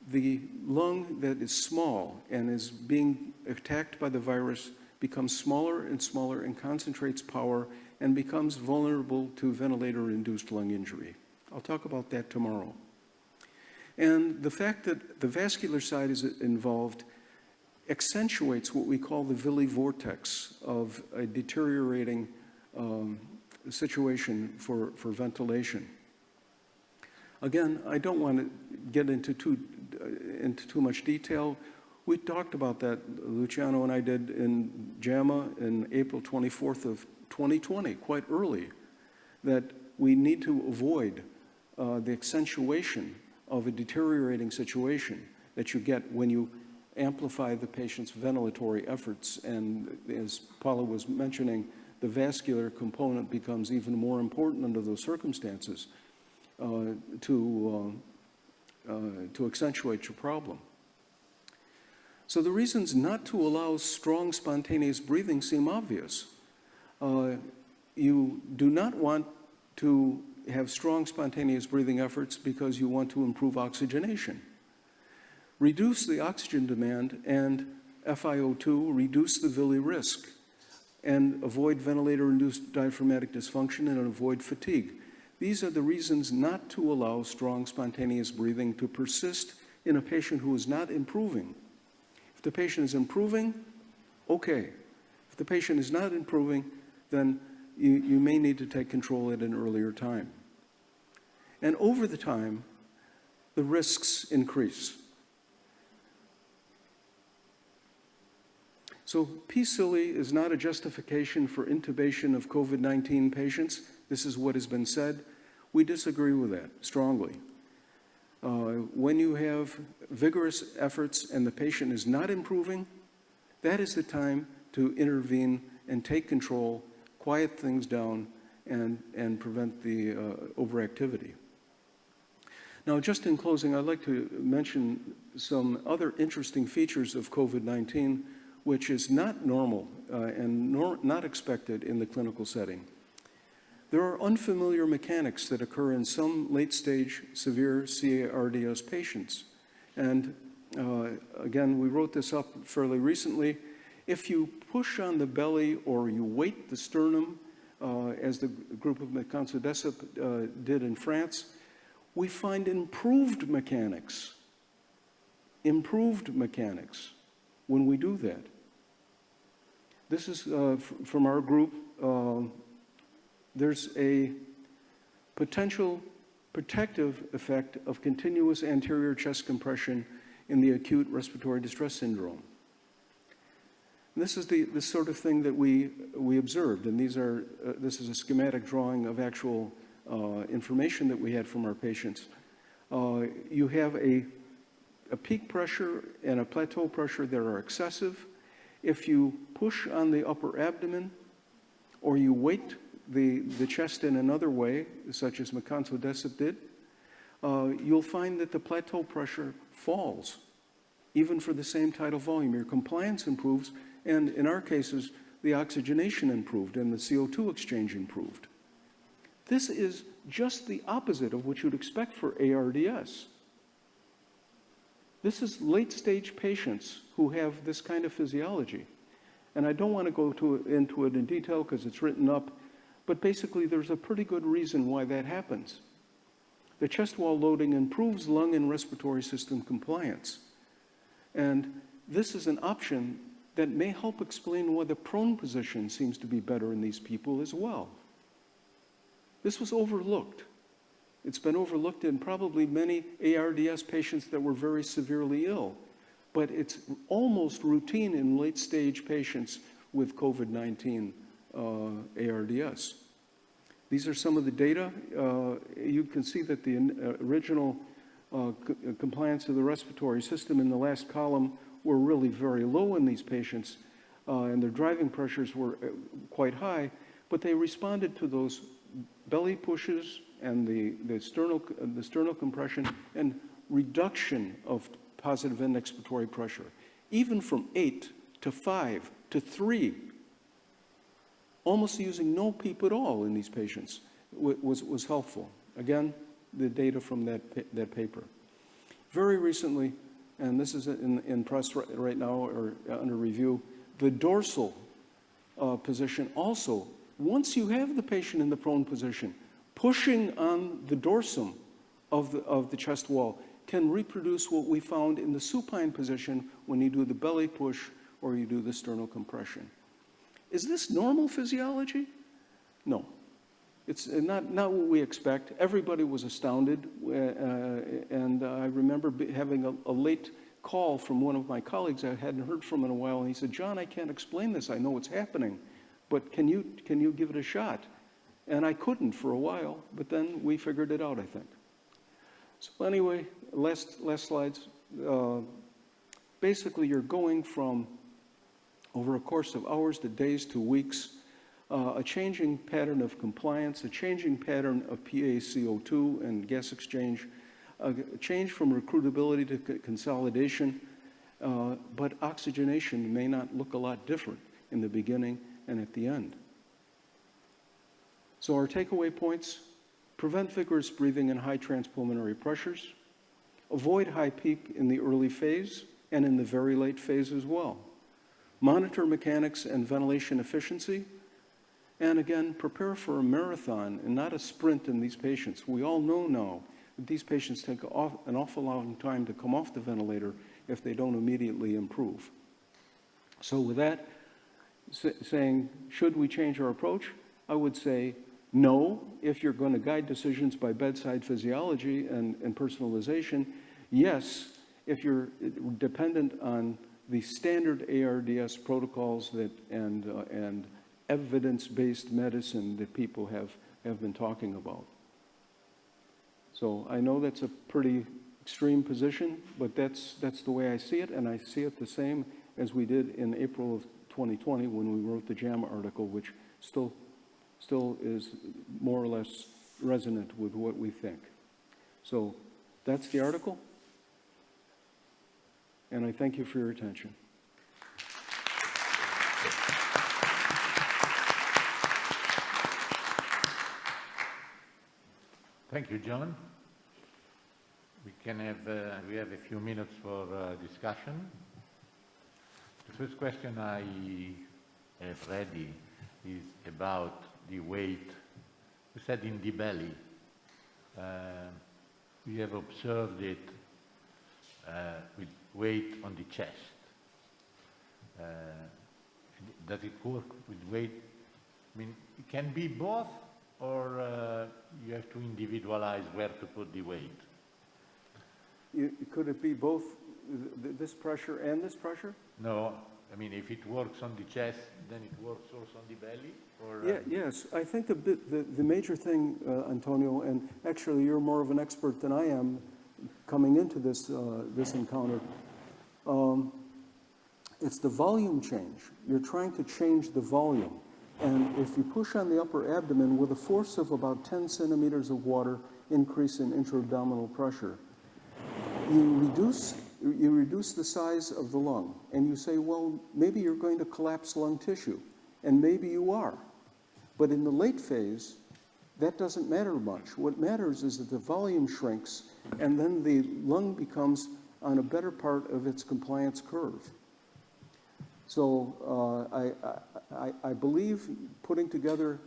the lung that is small and is being attacked by the virus becomes smaller and smaller and concentrates power and becomes vulnerable to ventilator-induced lung injury. I'll talk about that tomorrow. And the fact that the vascular side is involved accentuates what we call the villi vortex of a deteriorating situation for ventilation. Again, I don't want to get into too much detail. We talked about that, Luciano and I did in JAMA in April 24th of 2020, quite early, that we need to avoid the accentuation of a deteriorating situation that you get when you amplify the patient's ventilatory efforts. And as Paula was mentioning, the vascular component becomes even more important under those circumstances to accentuate your problem. So the reasons not to allow strong spontaneous breathing seem obvious. You do not want to have strong spontaneous breathing efforts because you want to improve oxygenation. Reduce the oxygen demand and FiO2, reduce the villi risk, and avoid ventilator-induced diaphragmatic dysfunction and avoid fatigue. These are the reasons not to allow strong spontaneous breathing to persist in a patient who is not improving. If the patient is improving, okay. If the patient is not improving, then you may need to take control at an earlier time. And over the time, the risks increase. So PCILI is not a justification for intubation of COVID-19 patients. This is what has been said. We disagree with that strongly. When you have vigorous efforts and the patient is not improving, that is the time to intervene and take control, quiet things down, and prevent the overactivity. Now, just in closing, I'd like to mention some other interesting features of COVID-19, which is not normal and not expected in the clinical setting. There are unfamiliar mechanics that occur in some late-stage severe CARDS patients. And again, we wrote this up fairly recently. If you push on the belly or you weight the sternum, as the group of Mekanso-Dessep did in France, we find improved mechanics when we do that. This is from our group. There's a potential protective effect of continuous anterior chest compression in the acute respiratory distress syndrome. And this is the sort of thing that we observed, and this is a schematic drawing of actual information that we had from our patients. You have a peak pressure and a plateau pressure that are excessive. If you push on the upper abdomen or you weight the chest in another way, such as Mekanso-Dessep did, you'll find that the plateau pressure falls, even for the same tidal volume. Your compliance improves, and in our cases, the oxygenation improved and the CO2 exchange improved. This is just the opposite of what you'd expect for ARDS. This is late-stage patients who have this kind of physiology. And I don't want to go into it in detail because it's written up, but basically there's a pretty good reason why that happens. The chest wall loading improves lung and respiratory system compliance. And this is an option that may help explain why the prone position seems to be better in these people as well. This was overlooked. It's been overlooked in probably many ARDS patients that were very severely ill, but it's almost routine in late-stage patients with COVID-19 ARDS. These are some of the data. You can see that the original compliance of the respiratory system in the last column were really very low in these patients, and their driving pressures were quite high, but they responded to those belly pushes and the sternal compression and reduction of positive end expiratory pressure, even from 8 to 5 to 3, almost using no PEEP at all in these patients was helpful. Again, the data from that paper. Very recently, and this is in press right now or under review, the dorsal position also, once you have the patient in the prone position, pushing on the dorsum of the chest wall can reproduce what we found in the supine position when you do the belly push or you do the sternal compression. Is this normal physiology? No. It's not what we expect. Everybody was astounded, and I remember having a late call from one of my colleagues I hadn't heard from in a while, and he said, "John, I can't explain this. I know what's happening, but can you give it a shot?" And I couldn't for a while, but then we figured it out, I think. So anyway, last slides. Basically, you're going from, over a course of hours to days to weeks, a changing pattern of compliance, a changing pattern of PaCO2 and gas exchange, a change from recruitability to consolidation, but oxygenation may not look a lot different in the beginning and at the end. So our takeaway points: prevent vigorous breathing and high transpulmonary pressures, avoid high PEEP in the early phase and in the very late phase as well, monitor mechanics and ventilation efficiency, and again, prepare for a marathon and not a sprint in these patients. We all know now that these patients take an awful long time to come off the ventilator if they don't immediately improve. So with that, saying, should we change our approach? I would say no, if you're going to guide decisions by bedside physiology and personalization. Yes, if you're dependent on the standard ARDS protocols and evidence-based medicine that people have been talking about. So I know that's a pretty extreme position, but that's the way I see it, and I see it the same as we did in April of 2020 when we wrote the JAMA article, which still is more or less resonant with what we think. So that's the article, and I thank you for your attention. Thank you, John. We have a few minutes for discussion. The first question I have ready is about the weight. You said in the belly. We have observed it with weight on the chest. Does it work with weight? I mean, it can be both, or you have to individualize where to put the weight? Could it be both this pressure and this pressure? No. I mean, if it works on the chest, then it works also on the belly? Or, Yeah, yes. I think the major thing, Antonio, and actually you're more of an expert than I am coming into this encounter, it's the volume change. You're trying to change the volume. And if you push on the upper abdomen with a force of about 10 centimeters of water increase in intra-abdominal pressure, you reduce the size of the lung. And you say, well, maybe you're going to collapse lung tissue. And maybe you are. But in the late phase, that doesn't matter much. What matters is that the volume shrinks, and then the lung becomes on a better part of its compliance curve. So I believe putting together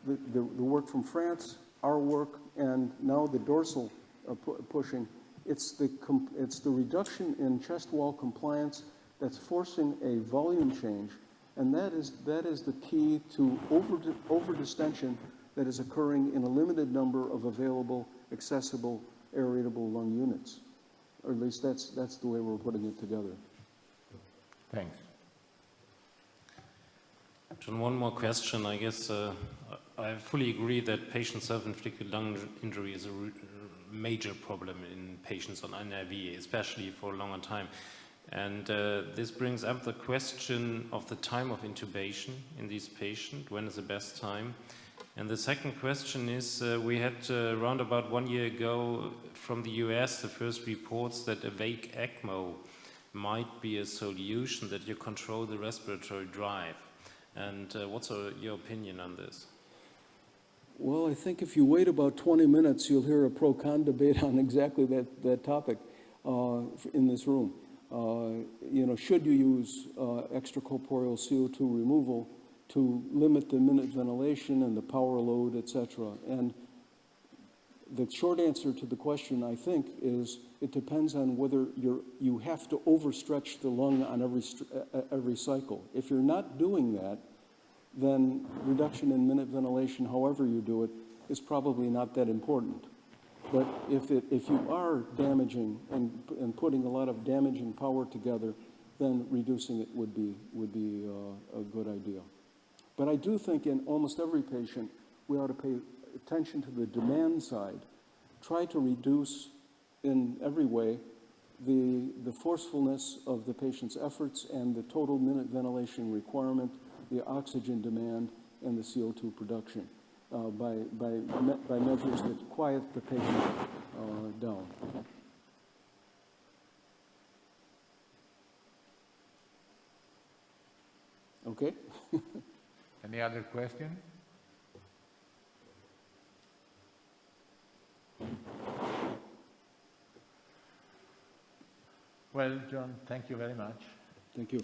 the work from France, our work, and now the dorsal pushing, it's the reduction in chest wall compliance that's forcing a volume change, and that is the key to overdistension that is occurring in a limited number of available, accessible, aeratable lung units. Or at least that's the way we're putting it together. Thanks. John, one more question. I guess I fully agree that patient self-inflicted lung injury is a major problem in patients on NIV, especially for a longer time. And this brings up the question of the time of intubation in these patients. When is the best time? And the second question is, we had around about 1 year ago from the US the first reports that awake ECMO might be a solution that you control the respiratory drive. And what's your opinion on this? Well, I think if you wait about 20 minutes, you'll hear a pro-con debate on exactly that topic in this room. You know, should you use extracorporeal CO2 removal to limit the minute ventilation and the power load, et cetera? And the short answer to the question, I think, is it depends on whether you have to overstretch the lung on every cycle. If you're not doing that, then reduction in minute ventilation, however you do it, is probably not that important. But if you are damaging and putting a lot of damaging power together, then reducing it would be a good idea. But I do think in almost every patient, we ought to pay attention to the demand side. Try to reduce in every way the forcefulness of the patient's efforts and the total minute ventilation requirement, the oxygen demand, and the CO2 production by measures that quiet the patient down. Okay? Any other question? Well, John, thank you very much. Thank you.